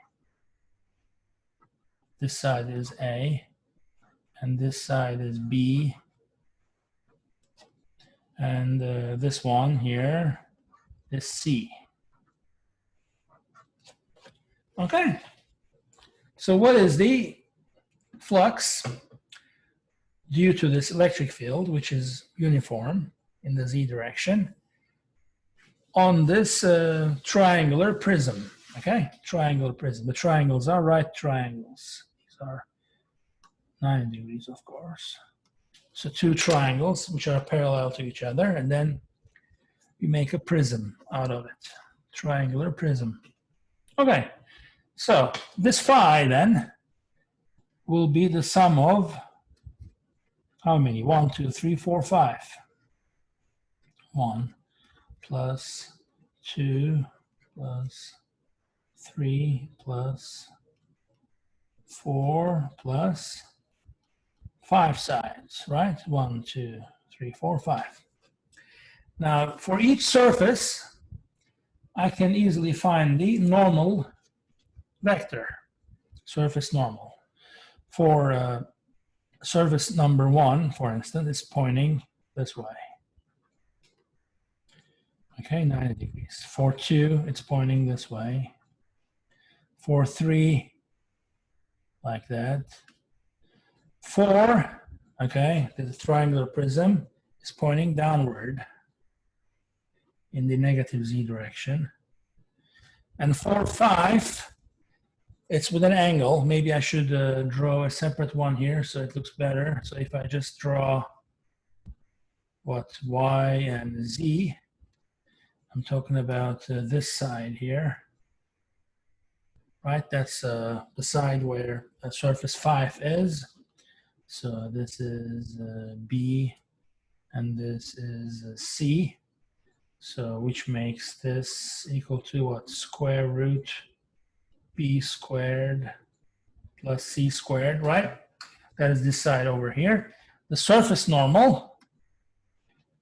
This side is A, and this side is B. And this one here is C. Okay, so what is the flux due to this electric field, which is uniform in the z direction, on this triangular prism? Okay, triangular prism. The triangles are right triangles. These are 90 degrees, of course. So two triangles which are parallel to each other, and then you make a prism out of it. Triangular prism. Okay, so this phi then will be the sum of how many? 1, 2, 3, 4, 5. 1 plus 2 plus 3 plus 4 plus 5 sides, right? 1, 2, 3, 4, 5. Now, for each surface, I can easily find the normal vector, surface normal. For surface number 1, for instance, it's pointing this way. Okay, 90 degrees. For 2, it's pointing this way. For 3, like that. 4, okay, the triangular prism is pointing downward in the negative z direction. And for 5, it's with an angle. Maybe I should draw a separate one here so it looks better. So if I just draw what, y and z, I'm talking about this side here, right? That's the side where surface 5 is. So this is B and this is C. So which makes this equal to what? Square root B squared plus C squared, right? That is this side over here. The surface normal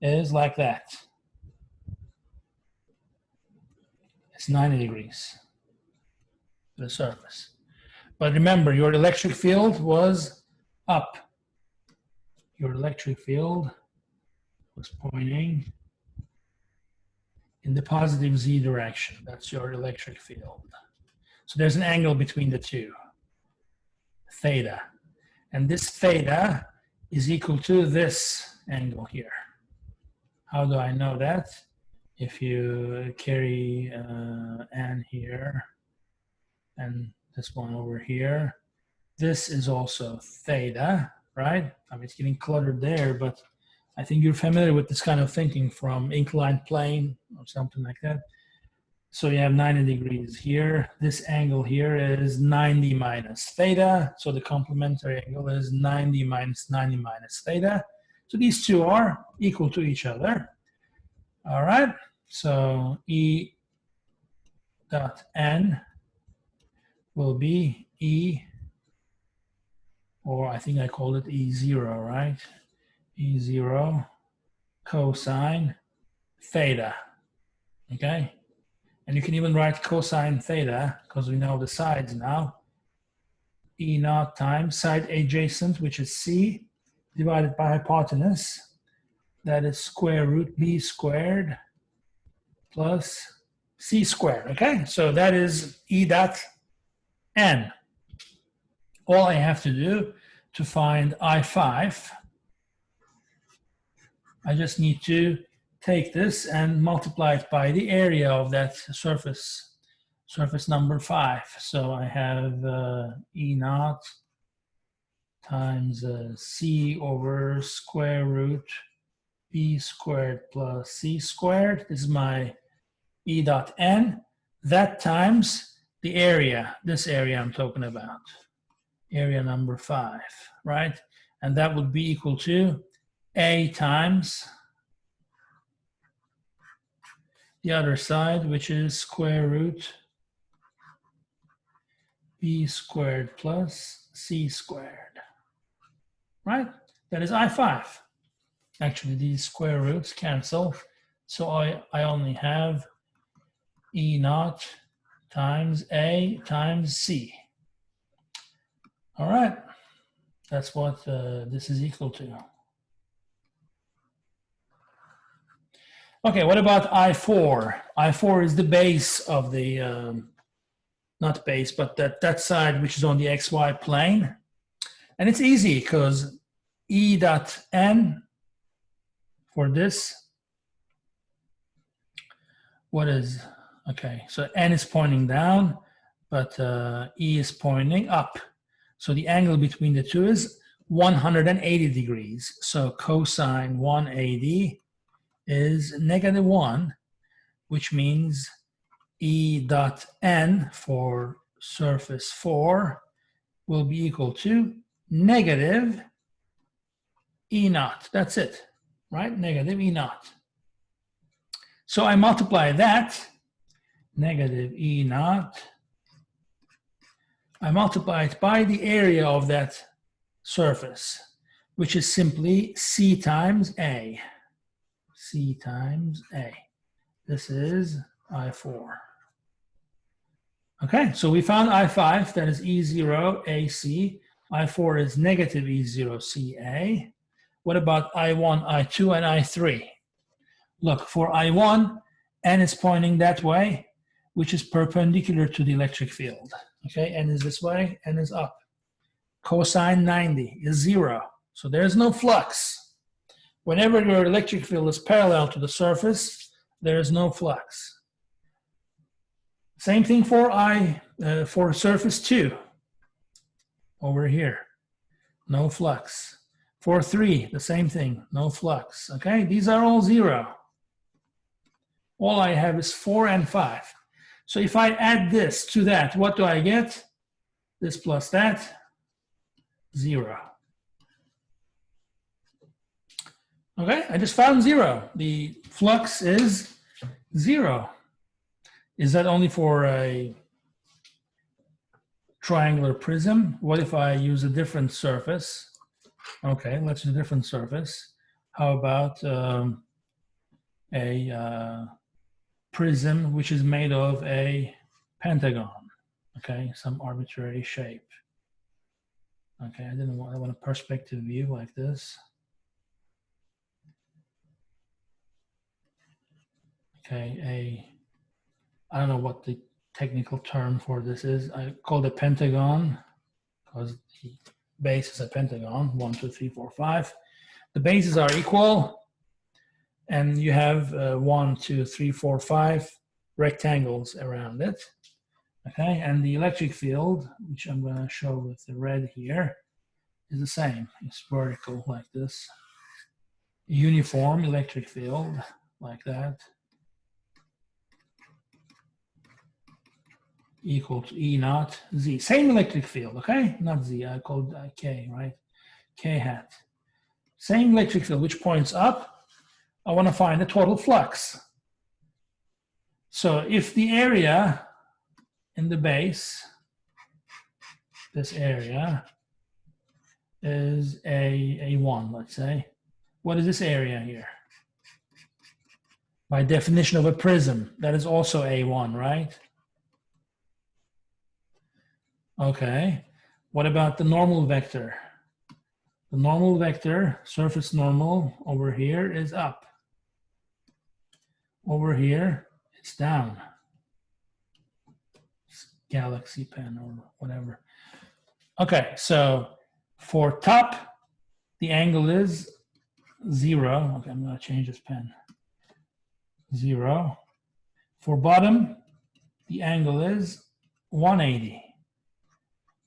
is like that. It's 90 degrees, the surface. But remember, your electric field was up. Your electric field was pointing in the positive z direction. That's your electric field. So there's an angle between the two, theta. And this theta is equal to this angle here. How do I know that? If you carry n here and this one over here, this is also theta, right? I mean, it's getting cluttered there, but I think you're familiar with this kind of thinking from inclined plane or something like that. So you have 90 degrees here. This angle here is 90 minus theta. So the complementary angle is 90 minus theta. So these two are equal to each other. All right. So E dot N will be E, or I think I called it E0, right? E0 cosine theta, okay? And you can even write cosine theta, because we know the sides now. E naught times side adjacent, which is C, divided by hypotenuse. That is square root B squared plus C squared, okay? So that is E dot N. All I have to do to find I5, I just need to take this and multiply it by the area of that surface, surface number 5. So I have E naught times C over square root B squared plus C squared. This is my E dot N. That times the area, this area I'm talking about, area number 5, right? And that would be equal to A times the other side, which is square root B squared plus C squared, right? That is I5. Actually, these square roots cancel. So I only have E naught times A times C. All right, that's what this is equal to. Okay, what about I4? I4 is the base of the, not base, but that side which is on the XY plane. And it's easy because E dot N for this, what is, okay, so N is pointing down, but E is pointing up. So the angle between the two is 180 degrees. So cosine 180 is -1, which means E dot N for surface 4 will be equal to negative E naught. That's it, right? Negative E naught. So I multiply that, negative E naught, I multiply it by the area of that surface, which is simply C times A. C times A. This is I4. Okay, so we found I5, that is E0 AC. I4 is negative E0 CA. What about I1, I2, and I3? Look, for I1, N is pointing that way, which is perpendicular to the electric field. Okay, N is this way, N is up. Cosine 90 is 0, so there's no flux. Whenever your electric field is parallel to the surface, there is no flux. Same thing for surface 2, over here, no flux. For 3, the same thing, no flux. Okay, these are all 0. All I have is 4 and 5. So if I add this to that, what do I get? This plus that, 0. Okay, I just found 0. The flux is 0. Is that only for a triangular prism? What if I use a different surface? Okay, let's use a different surface. How about a prism which is made of a pentagon? Okay, some arbitrary shape. Okay, I want a perspective view like this. Okay, I don't know what the technical term for this is. I call it pentagon because the base is a pentagon, 1, 2, 3, 4, 5. The bases are equal, and you have 1, 2, 3, 4, 5 rectangles around it. Okay, and the electric field, which I'm going to show with the red here, is the same. It's vertical like this. Uniform electric field like that, equal to E naught Z. Same electric field, okay? Not Z, I called K, right? K hat. Same electric field, which points up. I want to find the total flux. So if the area in the base, this area, is A1, let's say. What is this area here? By definition of a prism, that is also A1, right? Okay, what about the normal vector? The normal vector, surface normal, over here is up. Over here, it's down. It's galaxy pen or whatever. Okay, so for top, the angle is 0. Okay, I'm going to change this pen. 0. For bottom, the angle is 180.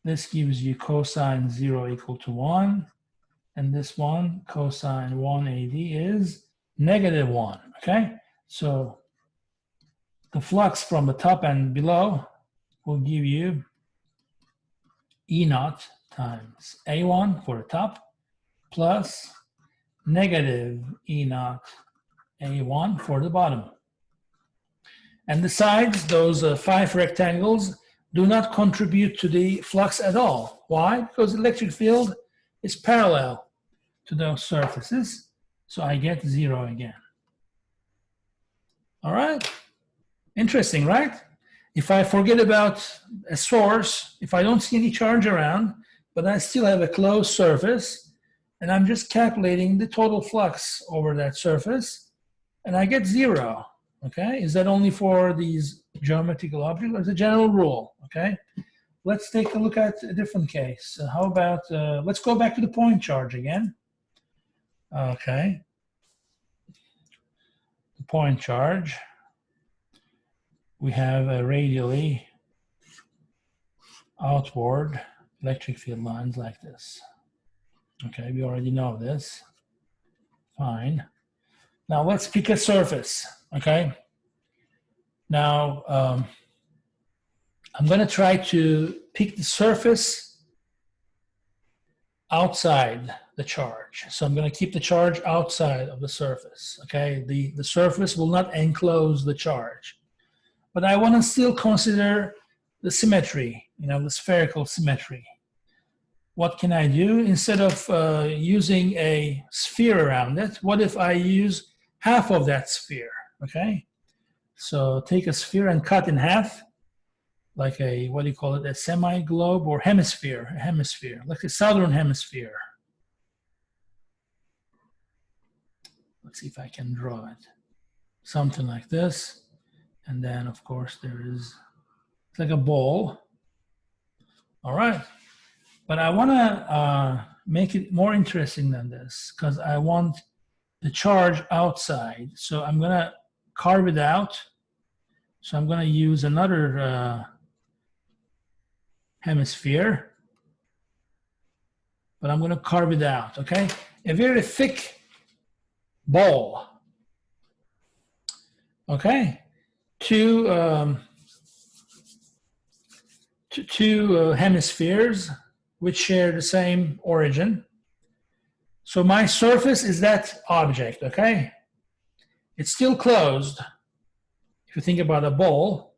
This gives you cosine 0 equal to 1. And this one, cosine 180, is -1. Okay? So the flux from the top and below will give you E naught times A1 for the top plus negative E naught A1 for the bottom. And the sides, those 5 rectangles, do not contribute to the flux at all. Why? Because the electric field is parallel to those surfaces. So I get 0 again. All right? Interesting, right? If I forget about a source, if I don't see any charge around, but I still have a closed surface, and I'm just calculating the total flux over that surface, and I get 0. Okay? Is that only for these geometrical objects, or is it a general rule? Okay? Let's take a look at a different case. How about, let's go back to the point charge again. Okay. The point charge. We have a radially outward electric field lines like this. Okay, we already know this. Fine. Now let's pick a surface, okay? Now, I'm going to try to pick the surface outside the charge. So I'm going to keep the charge outside of the surface, okay? The surface will not enclose the charge. But I want to still consider the symmetry, you know, the spherical symmetry. What can I do? Instead of using a sphere around it, what if I use half of that sphere, okay? So take a sphere and cut in half, like a, what do you call it, a semi-globe or hemisphere, like a southern hemisphere. Let's see if I can draw it. Something like this. And then, of course, there is, it's like a ball. All right. But I want to make it more interesting than this because I want the charge outside. So I'm going to carve it out. So I'm going to use another hemisphere, but I'm going to carve it out, okay? A very thick ball, okay? Two hemispheres which share the same origin. So my surface is that object, okay? It's still closed. If you think about a ball,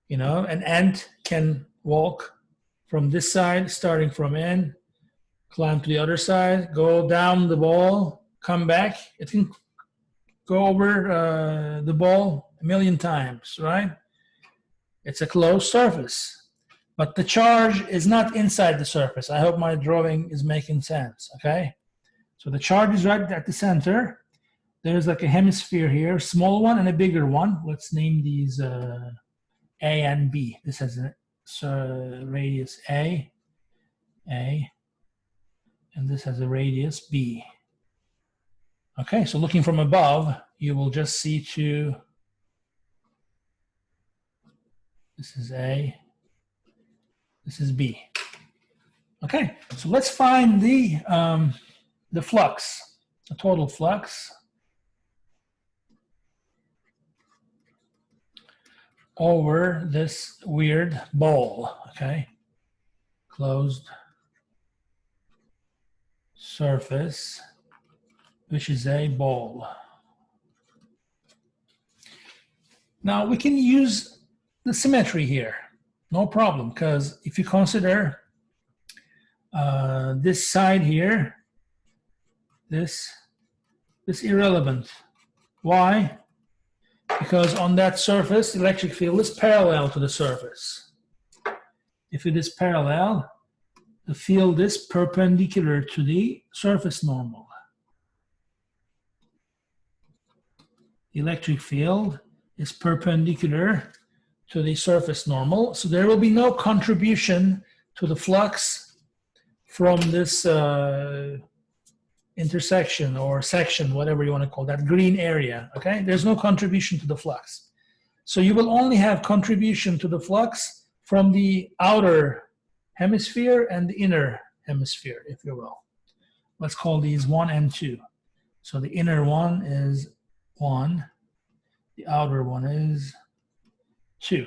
you know, an ant can walk from this side, starting from in, climb to the other side, go down the ball, come back. It can go over the ball a million times, right? It's a closed surface. But the charge is not inside the surface. I hope my drawing is making sense, okay? So the charge is right at the center. There's like a hemisphere here, small one and a bigger one. Let's name these A and B. This has a radius A, and this has a radius B. Okay, so looking from above, you will just see two. This is A, this is B. Okay, so let's find the flux, the total flux over this weird ball, okay? Closed surface, which is a ball. Now we can use the symmetry here, no problem, because if you consider this side here, this irrelevant. Why? Because on that surface, the electric field is parallel to the surface. If it is parallel, the field is perpendicular to the surface normal. The electric field is perpendicular to the surface normal, so there will be no contribution to the flux from this intersection or section, whatever you want to call that, green area, okay? There's no contribution to the flux. So you will only have contribution to the flux from the outer hemisphere and the inner hemisphere, if you will. Let's call these 1 and 2. So the inner one is 1, the outer one is 2.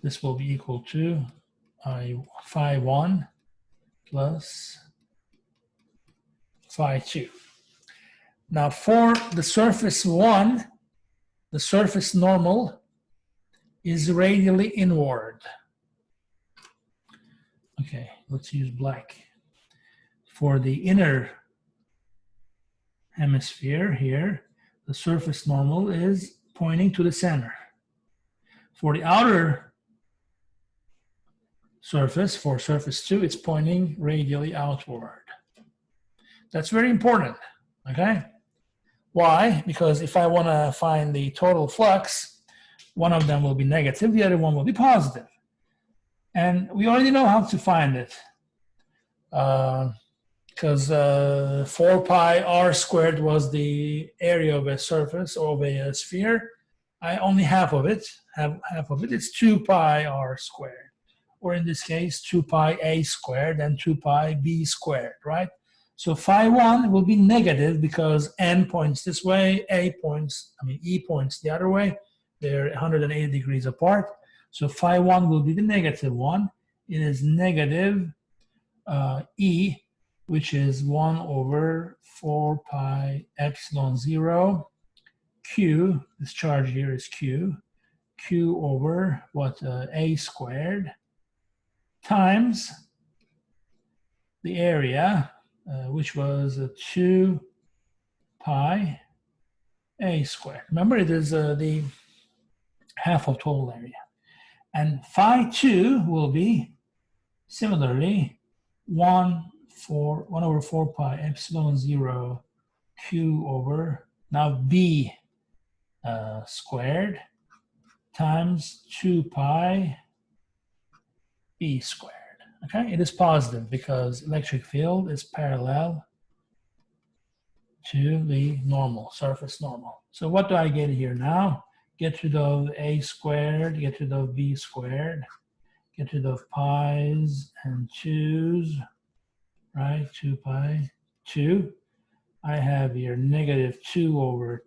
This will be equal to phi 1 plus phi 2. Now for the surface 1, the surface normal is radially inward. Okay, let's use black. For the inner hemisphere here, the surface normal is pointing to the center. For the outer surface, for surface 2, it's pointing radially outward. That's very important, okay? Why? Because if I want to find the total flux, one of them will be negative, the other one will be positive. And we already know how to find it. Because 4 pi r squared was the area of a surface or of a sphere. I only have half of it, it's 2 pi r squared. or in this case, 2 pi a squared and 2 pi b squared, right? So phi 1 will be negative because n points this way, E points the other way. They're 180 degrees apart. So phi 1 will be the negative one. It is negative E, which is 1 over 4 pi epsilon 0 Q, this charge here is Q over what, a squared times the area, which was 2 pi a squared. Remember, it is the half of total area. And phi 2 will be similarly 1 over 4 pi epsilon 0 Q over now b squared times 2 pi b squared. Okay, it is positive because electric field is parallel to the normal, surface normal. So what do I get here now? Get rid of a squared, get rid of b squared, get rid of pi's and 2's, right? 2 pi, 2. I have here negative q over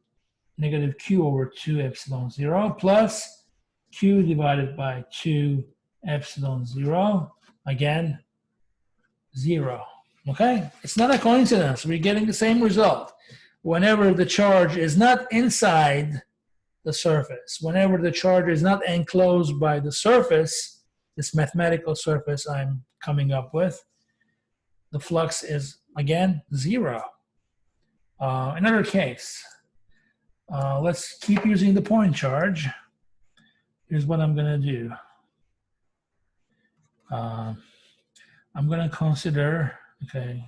2 epsilon 0 plus q divided by 2 epsilon 0, again, 0. Okay? It's not a coincidence. We're getting the same result. Whenever the charge is not inside the surface, whenever the charge is not enclosed by the surface, this mathematical surface I'm coming up with, the flux is, again, 0. Another case. Let's keep using the point charge. Here's what I'm going to do. I'm going to consider, okay,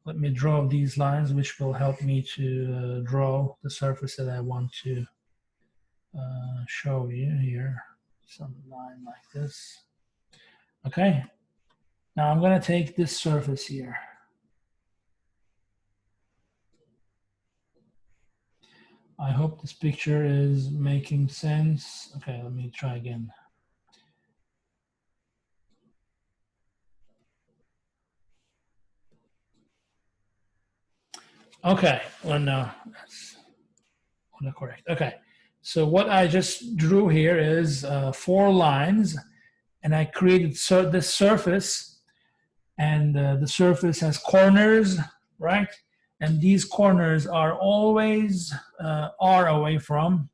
let me draw these lines, which will help me to draw the surface that I want to show you here. Some line like this. Okay. Now I'm going to take this surface here. I hope this picture is making sense. Okay, let me try again. Okay, well, no, that's not correct. Okay, so what I just drew here is 4 lines, and I created this surface, and the surface has corners, right? And these corners are always r away from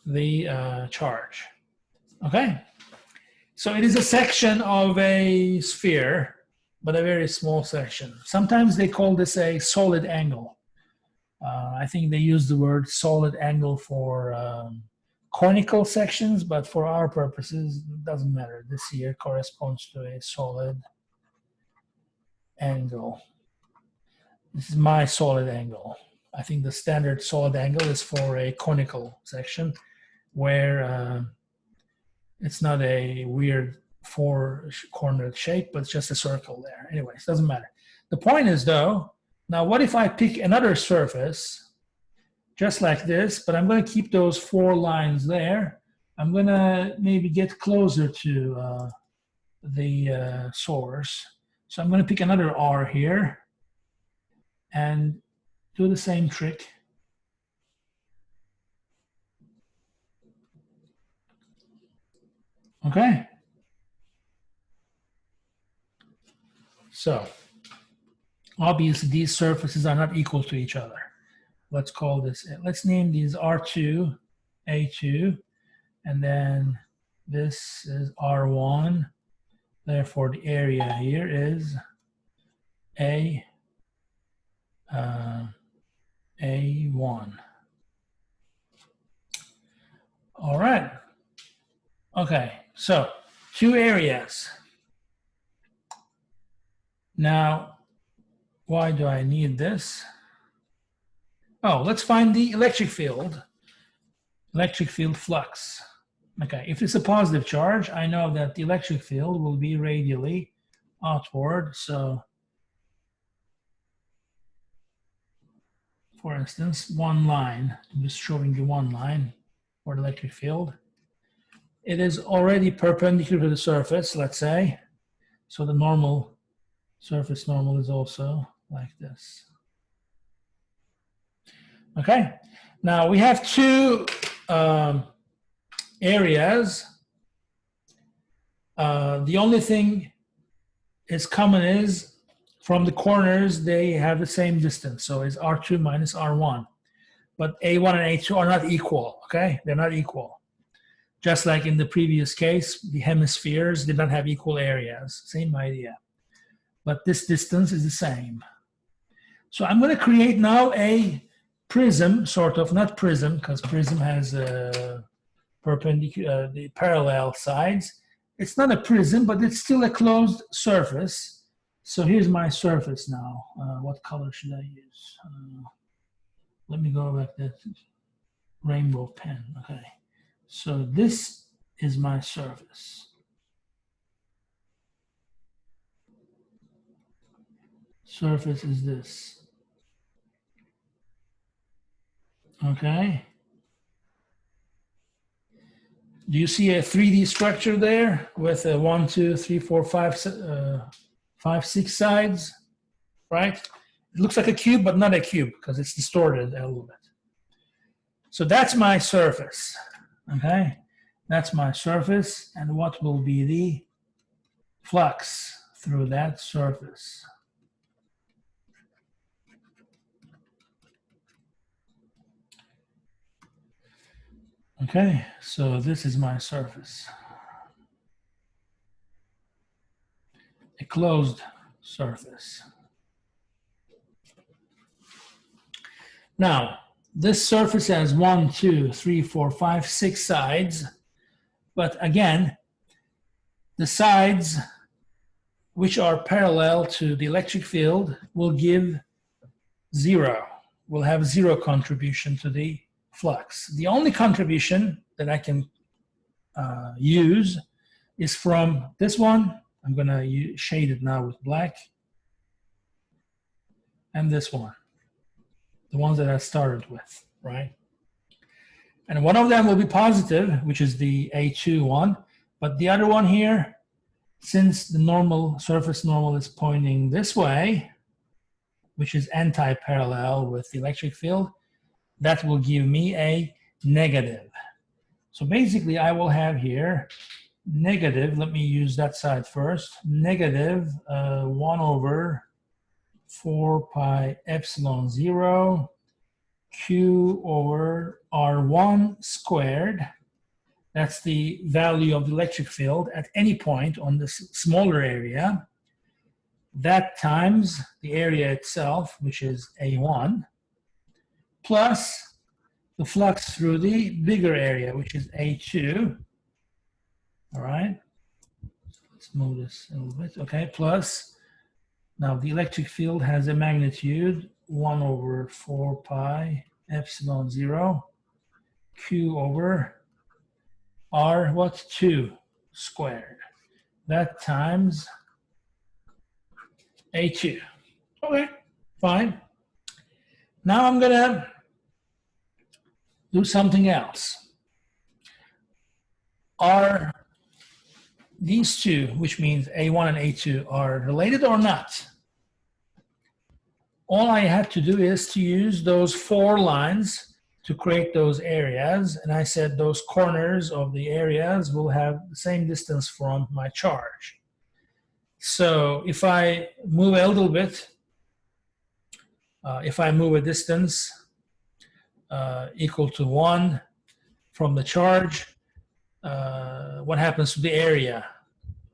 the charge. Okay, so it is a section of a sphere, but a very small section. Sometimes they call this a solid angle. I think they use the word solid angle for conical sections, but for our purposes, it doesn't matter. This here corresponds to a solid angle. This is my solid angle. I think the standard solid angle is for a conical section where it's not a weird 4-cornered shape, but it's just a circle there. Anyways, doesn't matter. The point is, though, now what if I pick another surface just like this, but I'm going to keep those 4 lines there. I'm going to maybe get closer to the source. So I'm going to pick another R here and do the same trick. Okay. So obviously these surfaces are not equal to each other. Let's call this, let's name these R2, A2, and then this is R1. Therefore the area here is A1. All right. Okay, so 2 areas. Now, why do I need this? Oh, let's find the electric field flux. Okay, if it's a positive charge, I know that the electric field will be radially outward. So, for instance, one line, I'm just showing you one line for the electric field. it is already perpendicular to the surface, let's say. So the normal, surface normal is also like this. Okay, now we have two areas. The only thing is common is from the corners, they have the same distance. So it's R2 minus R1. But A1 and A2 are not equal, okay? They're not equal. Just like in the previous case, the hemispheres did not have equal areas. Same idea. But this distance is the same. So I'm going to create now a prism, sort of, not prism, because prism has perpendicular, the parallel sides. It's not a prism, but it's still a closed surface. So here's my surface now. What color should I use? Let me go back to rainbow pen. Okay. So this is my surface. Surface is this. Okay. Do you see a 3D structure there with a 1, 2, 3, 4, 5, 6 sides, right? It looks like a cube, but not a cube because it's distorted a little bit. So that's my surface, okay? That's my surface, and what will be the flux through that surface? Okay, so this is my surface. A closed surface. Now, this surface has 1, 2, 3, 4, 5, 6 sides. But again, the sides which are parallel to the electric field will give 0, will have 0 contribution to the flux. The only contribution that I can use is from this one. I'm going to shade it now with black. And this one, the ones that I started with, right? And one of them will be positive, which is the A2 one. But the other one here, since the normal, surface normal is pointing this way, which is anti-parallel with the electric field, that will give me a negative. So basically I will have here negative, let me use that side first, negative 1 over 4 pi epsilon 0 Q over R1 squared. That's the value of the electric field at any point on this smaller area. That times the area itself, which is A1, plus the flux through the bigger area, which is A2. All right. Let's move this a little bit. Okay, plus, now the electric field has a magnitude 1 over 4 pi epsilon 0 Q over R, what? 2 squared. That times A2. Okay, fine. Now I'm going to do something else. Are these two, which means A1 and A2, are related or not? All I have to do is to use those 4 lines to create those areas. And I said those corners of the areas will have the same distance from my charge. So if I move a little bit, if I move a distance equal to 1 from the charge, what happens to the area?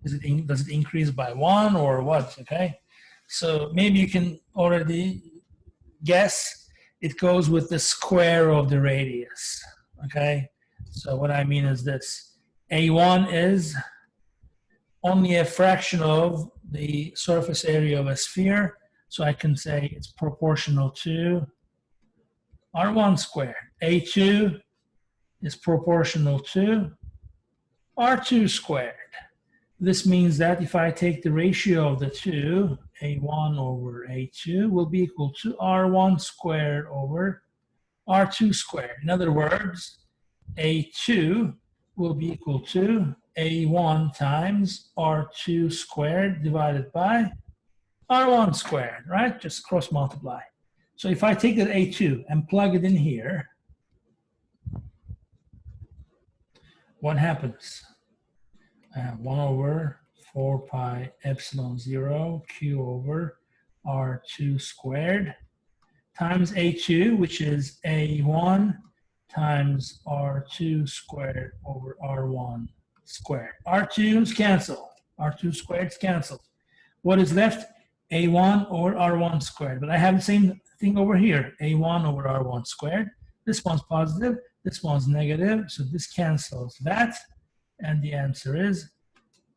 Does it increase by 1 or what? Okay, so maybe you can already guess. It goes with the square of the radius. Okay, so what I mean is this: A1 is only a fraction of the surface area of a sphere, so I can say it's proportional to R1 squared. A2 is proportional to R2 squared. This means that if I take the ratio of the two, A1 over A2 will be equal to R1 squared over R2 squared. In other words, A2 will be equal to A1 times R2 squared divided by R1 squared, right? Just cross multiply. So if I take that A2 and plug it in here, what happens? I have 1 over 4 pi epsilon 0 Q over R2 squared times A2, which is A1 times R2 squared over R1 squared. R2's cancel. R2 squared's canceled. What is left? A1 over R1 squared. But I have the same thing over here. A1 over R1 squared. This one's positive. This one's negative. So this cancels that. And the answer is,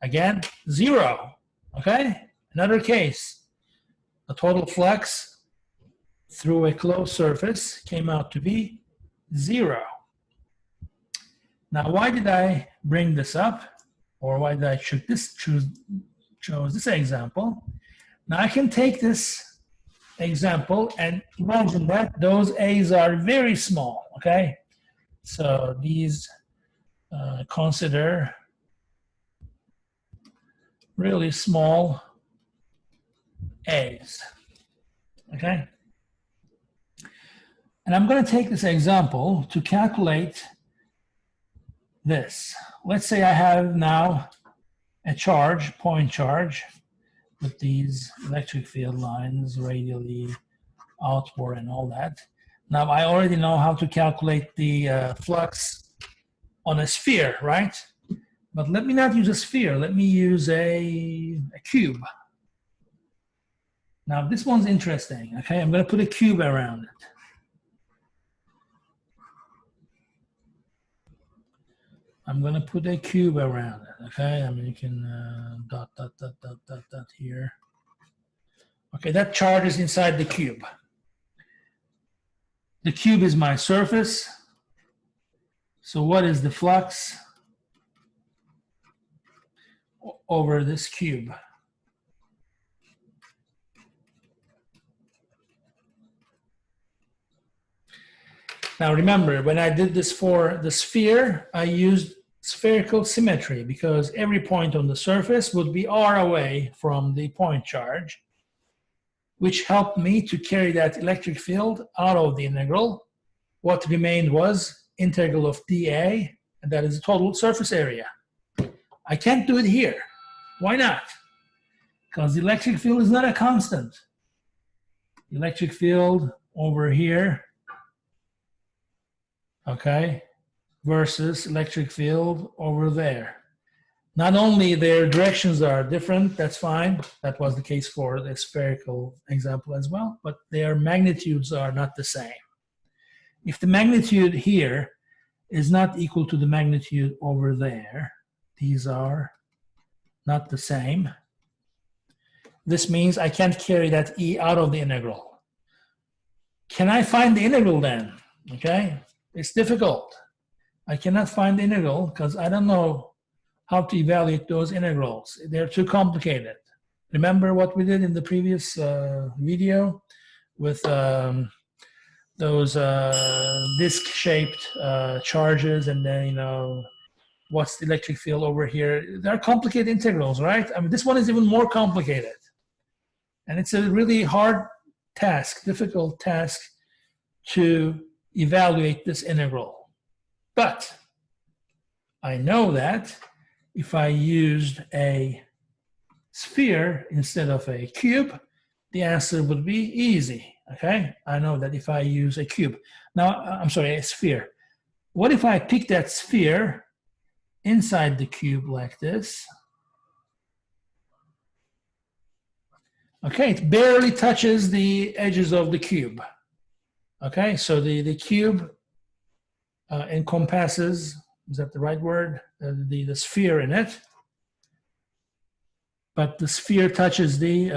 again, 0. Okay? Another case. The total flux through a closed surface came out to be 0. Now, why did I bring this up? Or why did I choose this example? Now, I can take this example and imagine that those A's are very small, okay? So these consider really small A's, okay? And I'm going to take this example to calculate this. Let's say I have now a charge, point charge, with these electric field lines radially outward and all that. Now, I already know how to calculate the flux on a sphere, right? But let me not use a sphere. Let me use a cube. Now, this one's interesting, okay? I'm going to put a cube around it. I'm going to put a cube around it, okay? I mean, you can dot here. Okay, that charge is inside the cube. The cube is my surface. So what is the flux over this cube? Now remember, when I did this for the sphere, I used spherical symmetry because every point on the surface would be r away from the point charge, which helped me to carry that electric field out of the integral. What remained was integral of dA, and that is the total surface area. I can't do it here. Why not? Because the electric field is not a constant. The electric field over here, okay, versus electric field over there. Not only their directions are different, that's fine. That was the case for the spherical example as well, but their magnitudes are not the same. If the magnitude here is not equal to the magnitude over there, these are not the same. This means I can't carry that E out of the integral. Can I find the integral then? Okay, it's difficult. I cannot find the integral because I don't know how to evaluate those integrals. They're too complicated. Remember what we did in the previous video with those disc-shaped charges, and then, you know, what's the electric field over here? They're complicated integrals, right? I mean, this one is even more complicated. And it's a really hard task, difficult task to evaluate this integral. But I know that if I used a sphere instead of a cube, the answer would be easy, okay? I know that if I use a cube. Now, I'm sorry, a sphere. What if I pick that sphere inside the cube like this? Okay, it barely touches the edges of the cube. Okay, so the cube encompasses, is that the right word? The sphere in it. But the sphere touches the,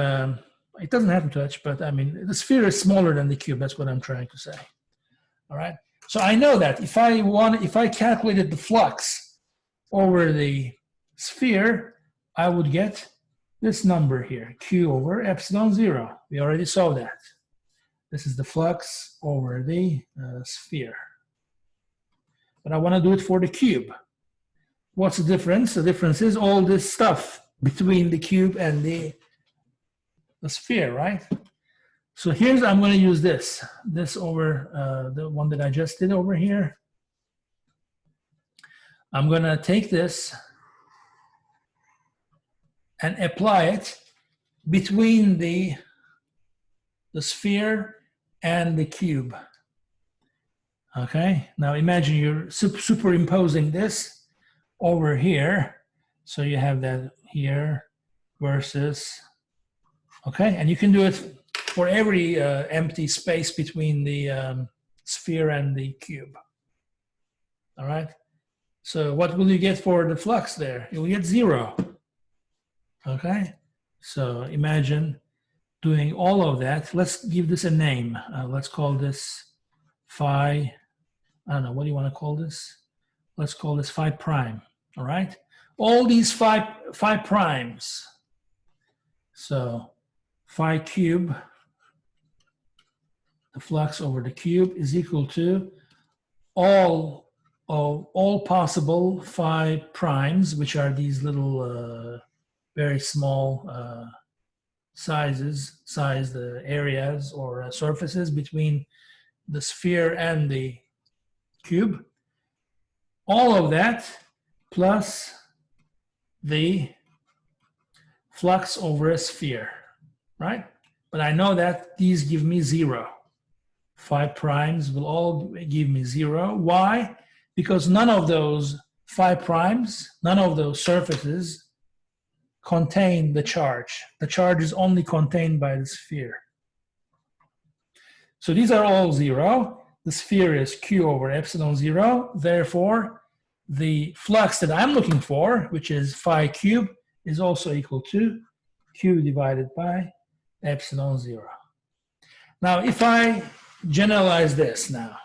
it doesn't have to touch, but I mean, the sphere is smaller than the cube. That's what I'm trying to say. All right. So I know that if I calculated the flux over the sphere, I would get this number here, Q over epsilon 0. We already saw that. This is the flux over the sphere. But I want to do it for the cube. What's the difference? The difference is all this stuff between the cube and the sphere, right? So here's, I'm going to use this over the one that I just did over here. I'm going to take this and apply it between the sphere and the cube. Okay, now imagine you're superimposing this over here. So you have that here versus, okay, and you can do it for every empty space between the sphere and the cube. All right, so what will you get for the flux there? You'll get 0. Okay, so imagine doing all of that. Let's give this a name. Let's call this phi. I don't know, what do you want to call this? Let's call this phi prime. All right, all these phi primes. So phi cube, the flux over the cube, is equal to all possible phi primes, which are these little very small sized areas or surfaces between the sphere and the cube. All of that plus the flux over a sphere, right? But I know that these give me 0. Phi primes will all give me 0. Why? Because none of those phi primes, none of those surfaces contain the charge. The charge is only contained by the sphere. So these are all 0. The sphere is q over epsilon 0. Therefore, the flux that I'm looking for, which is phi cube, is also equal to q divided by epsilon 0. Now, if I generalize this now,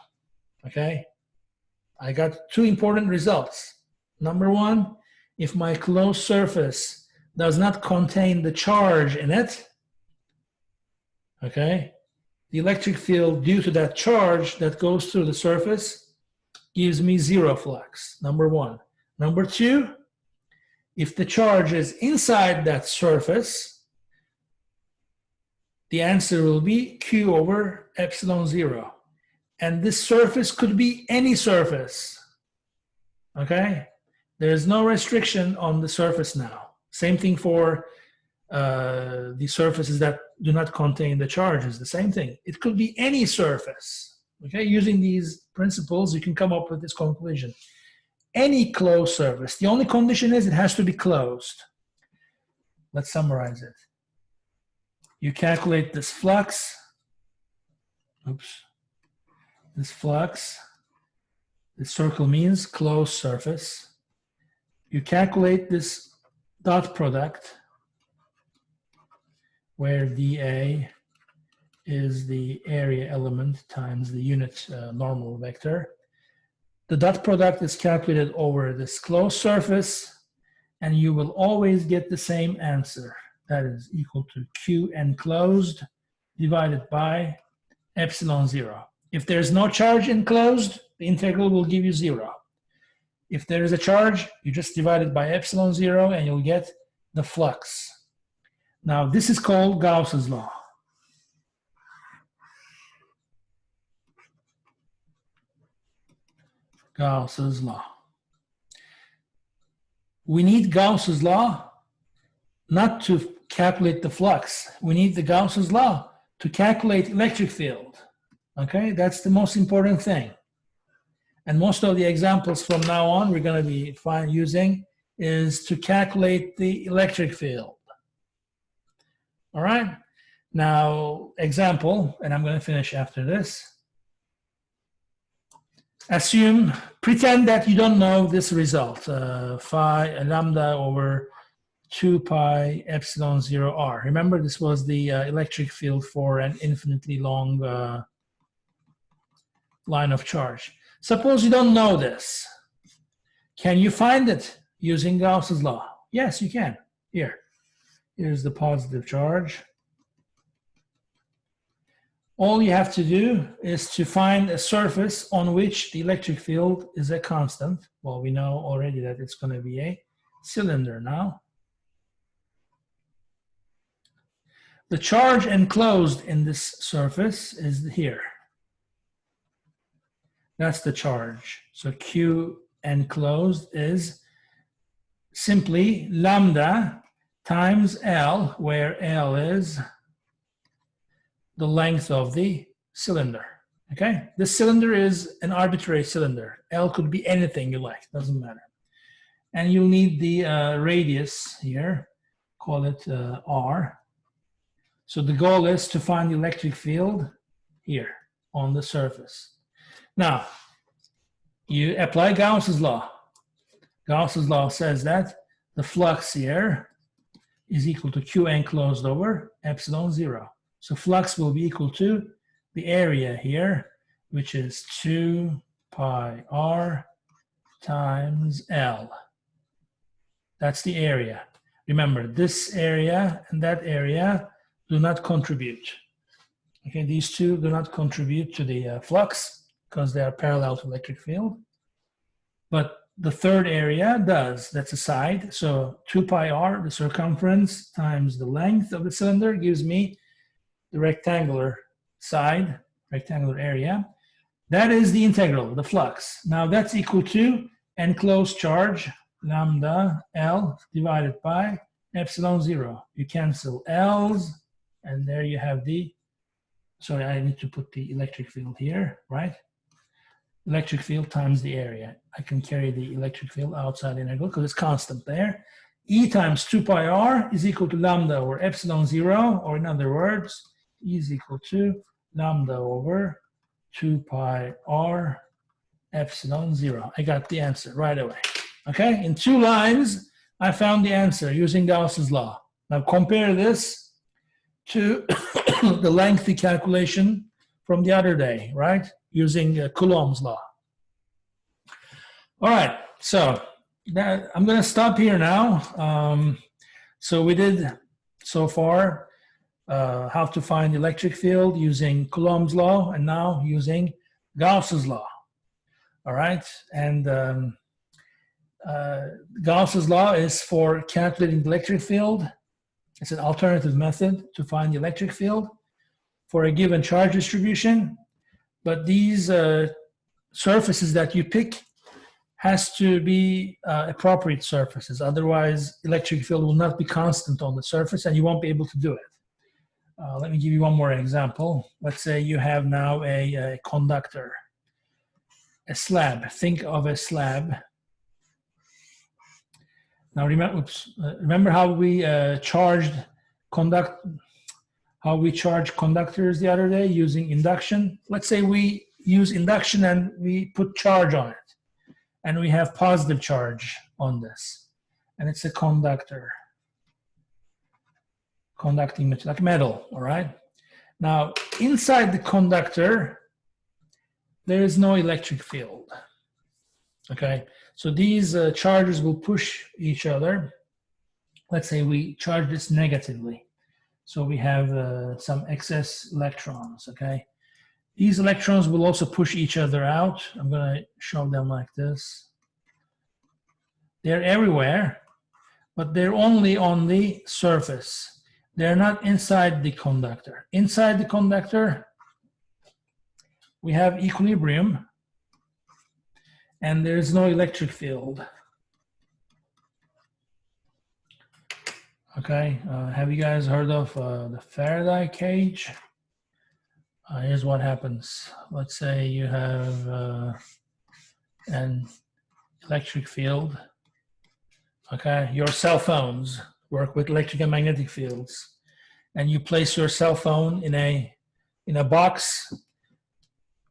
okay, I got 2 important results. Number 1, if my closed surface does not contain the charge in it, okay, the electric field due to that charge that goes through the surface gives me 0 flux, number 1. Number 2, if the charge is inside that surface, the answer will be q over epsilon 0. And this surface could be any surface, okay? There's no restriction on the surface now. Same thing for the surfaces that do not contain the charges, the same thing. It could be any surface, okay? Using these principles, you can come up with this conclusion. Any closed surface. The only condition is it has to be closed. Let's summarize it. You calculate this flux. Oops. This flux. This circle means closed surface. You calculate this dot product, where dA is the area element times the unit normal vector. The dot product is calculated over this closed surface, and you will always get the same answer. That is equal to q enclosed divided by epsilon 0. If there's no charge enclosed, the integral will give you 0. If there is a charge, you just divide it by epsilon 0 and you'll get the flux. Now, this is called Gauss's law. Gauss's law. We need Gauss's law not to calculate the flux. We need the Gauss's law to calculate electric field. Okay, that's the most important thing. And most of the examples from now on we're going to be using is to calculate the electric field. All right, now example, and I'm going to finish after this. Pretend that you don't know this result, phi lambda over 2 pi epsilon 0 r. Remember, this was the electric field for an infinitely long line of charge. Suppose you don't know this. Can you find it using Gauss's law? Yes, you can. Here's the positive charge. all you have to do is to find a surface on which the electric field is a constant. Well, we know already that it's going to be a cylinder now. The charge enclosed in this surface is here. That's the charge. So Q enclosed is simply lambda times L, where L is the length of the cylinder. Okay? This cylinder is an arbitrary cylinder. L could be anything you like, doesn't matter. And you'll need the radius here, call it R. So the goal is to find the electric field here on the surface. Now, you apply Gauss's law. Gauss's law says that the flux here is equal to Q enclosed over epsilon 0. So flux will be equal to the area here, which is 2 pi r times L. That's the area. Remember, this area and that area do not contribute. Okay, these two do not contribute to the flux because they are parallel to electric field. But the third area does. That's a side. So 2 pi r, the circumference, times the length of the cylinder gives me the rectangular side, rectangular area. That is the integral, the flux. Now that's equal to enclosed charge, lambda L divided by epsilon 0. You cancel L's, and there you have the, sorry, I need to put the electric field here, right? Electric field times the area. I can carry the electric field outside the integral because it's constant there. E times 2 pi r is equal to lambda over epsilon 0, or in other words, E is equal to lambda over 2 pi r epsilon 0. I got the answer right away. Okay, in 2 lines, I found the answer using Gauss's law. Now compare this to the lengthy calculation from the other day, right? Using Coulomb's law. All right, so I'm going to stop here now. So we did so far how to find the electric field using Coulomb's law, and now using Gauss's law. All right, and Gauss's law is for calculating the electric field. It's an alternative method to find the electric field for a given charge distribution. But these surfaces that you pick has to be appropriate surfaces. Otherwise, electric field will not be constant on the surface and you won't be able to do it. Let me give you one more example. Let's say you have now a conductor, a slab. Think of a slab. Now remember how we charged conductors the other day using induction? Let's say we use induction and we put charge on it. And we have positive charge on this. And it's a conductor. Conducting material, like metal, all right? Now, inside the conductor, there is no electric field, okay? So these charges will push each other. Let's say we charge this negatively. So we have some excess electrons, okay? These electrons will also push each other out. I'm gonna show them like this. They're everywhere, but they're only on the surface. They're not inside the conductor. Inside the conductor, we have equilibrium, and there's no electric field. Okay, have you guys heard of the Faraday cage? Here's what happens. Let's say you have an electric field. Okay, your cell phones work with electric and magnetic fields, and you place your cell phone in a box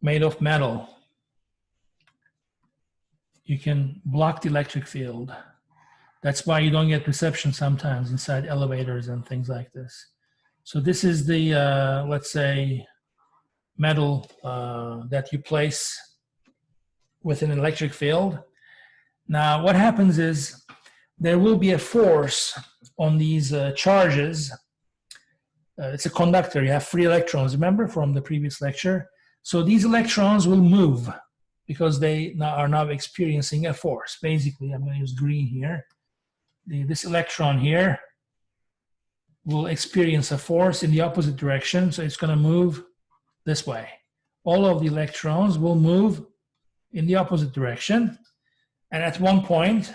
made of metal. You can block the electric field. That's why you don't get reception sometimes inside elevators and things like this. So this is the, let's say, metal that you place with an electric field. Now, what happens is there will be a force on these charges it's a conductor. You have free electrons, remember from the previous lecture? So these electrons will move because they are now experiencing a force. Basically, I'm going to use green here. This electron here will experience a force in the opposite direction, so it's going to move this way. All of the electrons will move in the opposite direction, and at one point,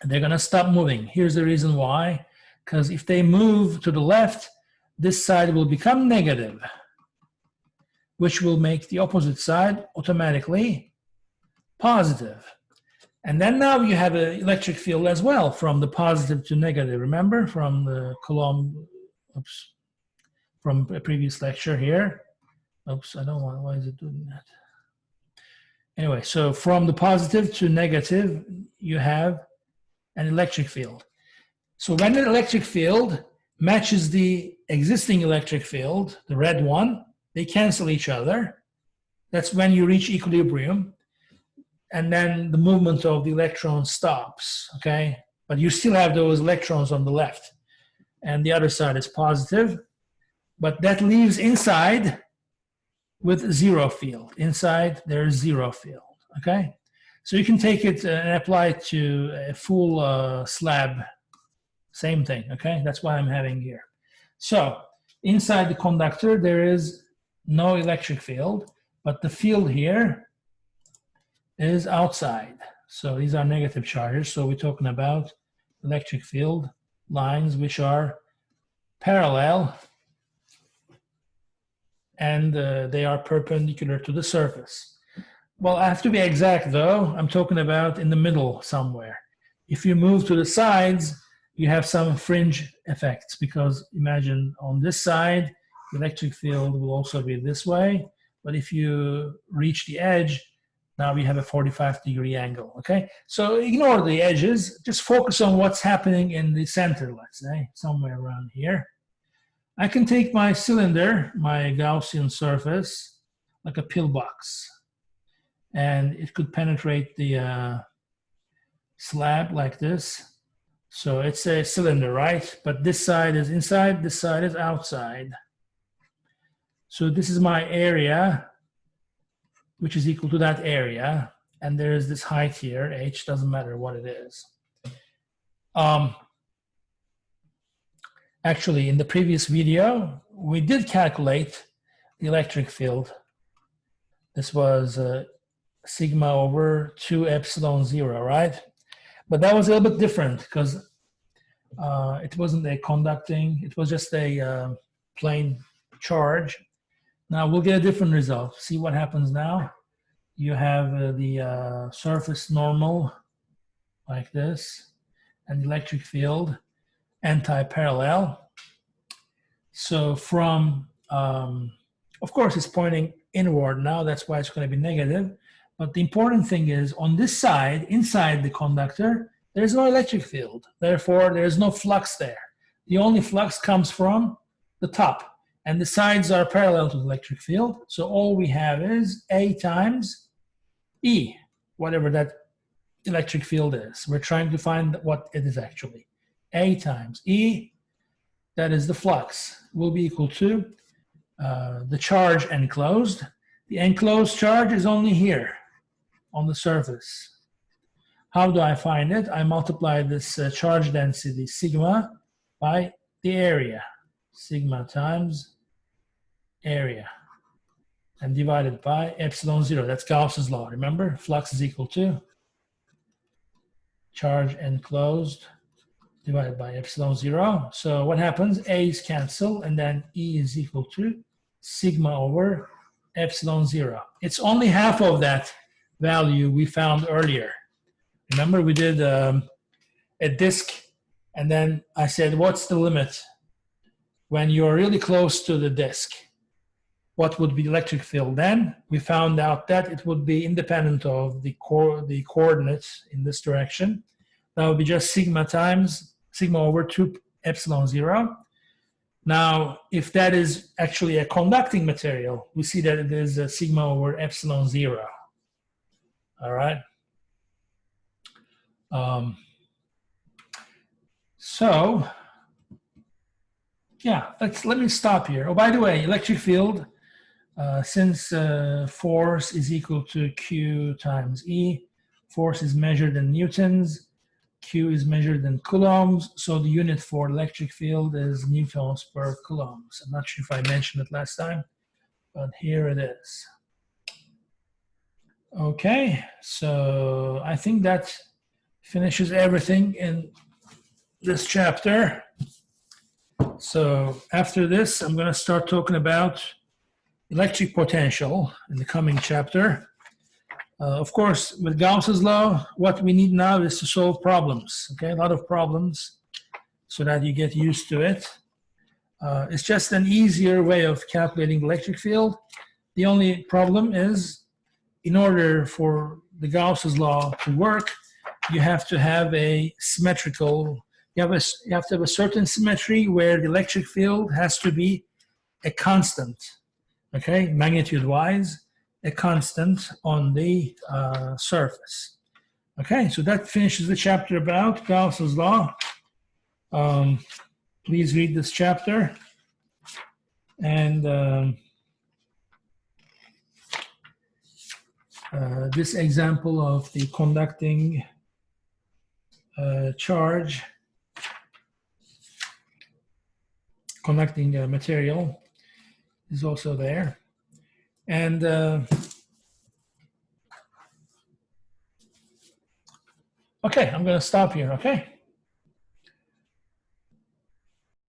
they're going to stop moving. Here's the reason why. Because if they move to the left, this side will become negative, which will make the opposite side automatically positive. And then now you have an electric field as well from the positive to negative. Remember from the Coulomb, oops, from a previous lecture here. Oops, I don't want, why is it doing that? Anyway, so from the positive to negative, you have an electric field. So when the electric field matches the existing electric field, the red one, they cancel each other. That's when you reach equilibrium. And then the movement of the electron stops, okay? But you still have those electrons on the left. And the other side is positive. But that leaves inside with zero field. Inside, there's zero field, okay? So you can take it and apply it to a full slab. Same thing, okay? That's what I'm having here. So inside the conductor, there is no electric field, but the field here is outside. So these are negative charges. So we're talking about electric field lines which are parallel and they are perpendicular to the surface. Well, I have to be exact though. I'm talking about in the middle somewhere. If you move to the sides, you have some fringe effects because imagine on this side, the electric field will also be this way. But if you reach the edge, now we have a 45-degree angle, okay? So ignore the edges, just focus on what's happening in the center, let's say, somewhere around here. I can take my cylinder, my Gaussian surface, like a pillbox, and it could penetrate the slab like this. So it's a cylinder, right? But this side is inside, this side is outside. So this is my area, which is equal to that area. And there is this height here, h, doesn't matter what it is. Actually, in the previous video, we did calculate the electric field. This was sigma over 2 epsilon 0, right? But that was a little bit different because it wasn't a conducting, it was just a plain charge. Now we'll get a different result. See what happens now? You have the surface normal like this, and the electric field anti-parallel. So from, of course, it's pointing inward now. That's why it's going to be negative. But the important thing is on this side, inside the conductor, there's no electric field. Therefore, there's no flux there. The only flux comes from the top. And the sides are parallel to the electric field. So all we have is A times E, whatever that electric field is. We're trying to find what it is actually. A times E, that is the flux, will be equal to the charge enclosed. The enclosed charge is only here on the surface. How do I find it? I multiply this charge density sigma by the area. Sigma times area and divided by epsilon 0. That's Gauss's law. Remember, flux is equal to charge enclosed divided by epsilon 0. So what happens? A's cancel, and then E is equal to sigma over epsilon 0. It's only half of that value we found earlier. Remember, we did a disk, and then I said, what's the limit when you're really close to the disk? What would be the electric field then? We found out that it would be independent of the coordinates in this direction. That would be just sigma times sigma over 2 epsilon 0. Now, if that is actually a conducting material, we see that it is a sigma over epsilon 0. All right. So Yeah, let me stop here. Oh, by the way, electric field, since force is equal to Q times E, force is measured in newtons, Q is measured in coulombs, so the unit for electric field is newtons per coulombs. I'm not sure if I mentioned it last time, but here it is. Okay, so I think that finishes everything in this chapter. So after this, I'm going to start talking about electric potential in the coming chapter. Of course, with Gauss's law, what we need now is to solve problems, okay? A lot of problems so that you get used to it. It's just an easier way of calculating the electric field. The only problem is, in order for the Gauss's law to work, you have to have a symmetrical, you have to have a certain symmetry where the electric field has to be a constant, okay, magnitude-wise, a constant on the surface. Okay, so that finishes the chapter about Gauss's law. Please read this chapter. And this example of the conducting charge, conducting material is also there. And okay, I'm going to stop here, okay?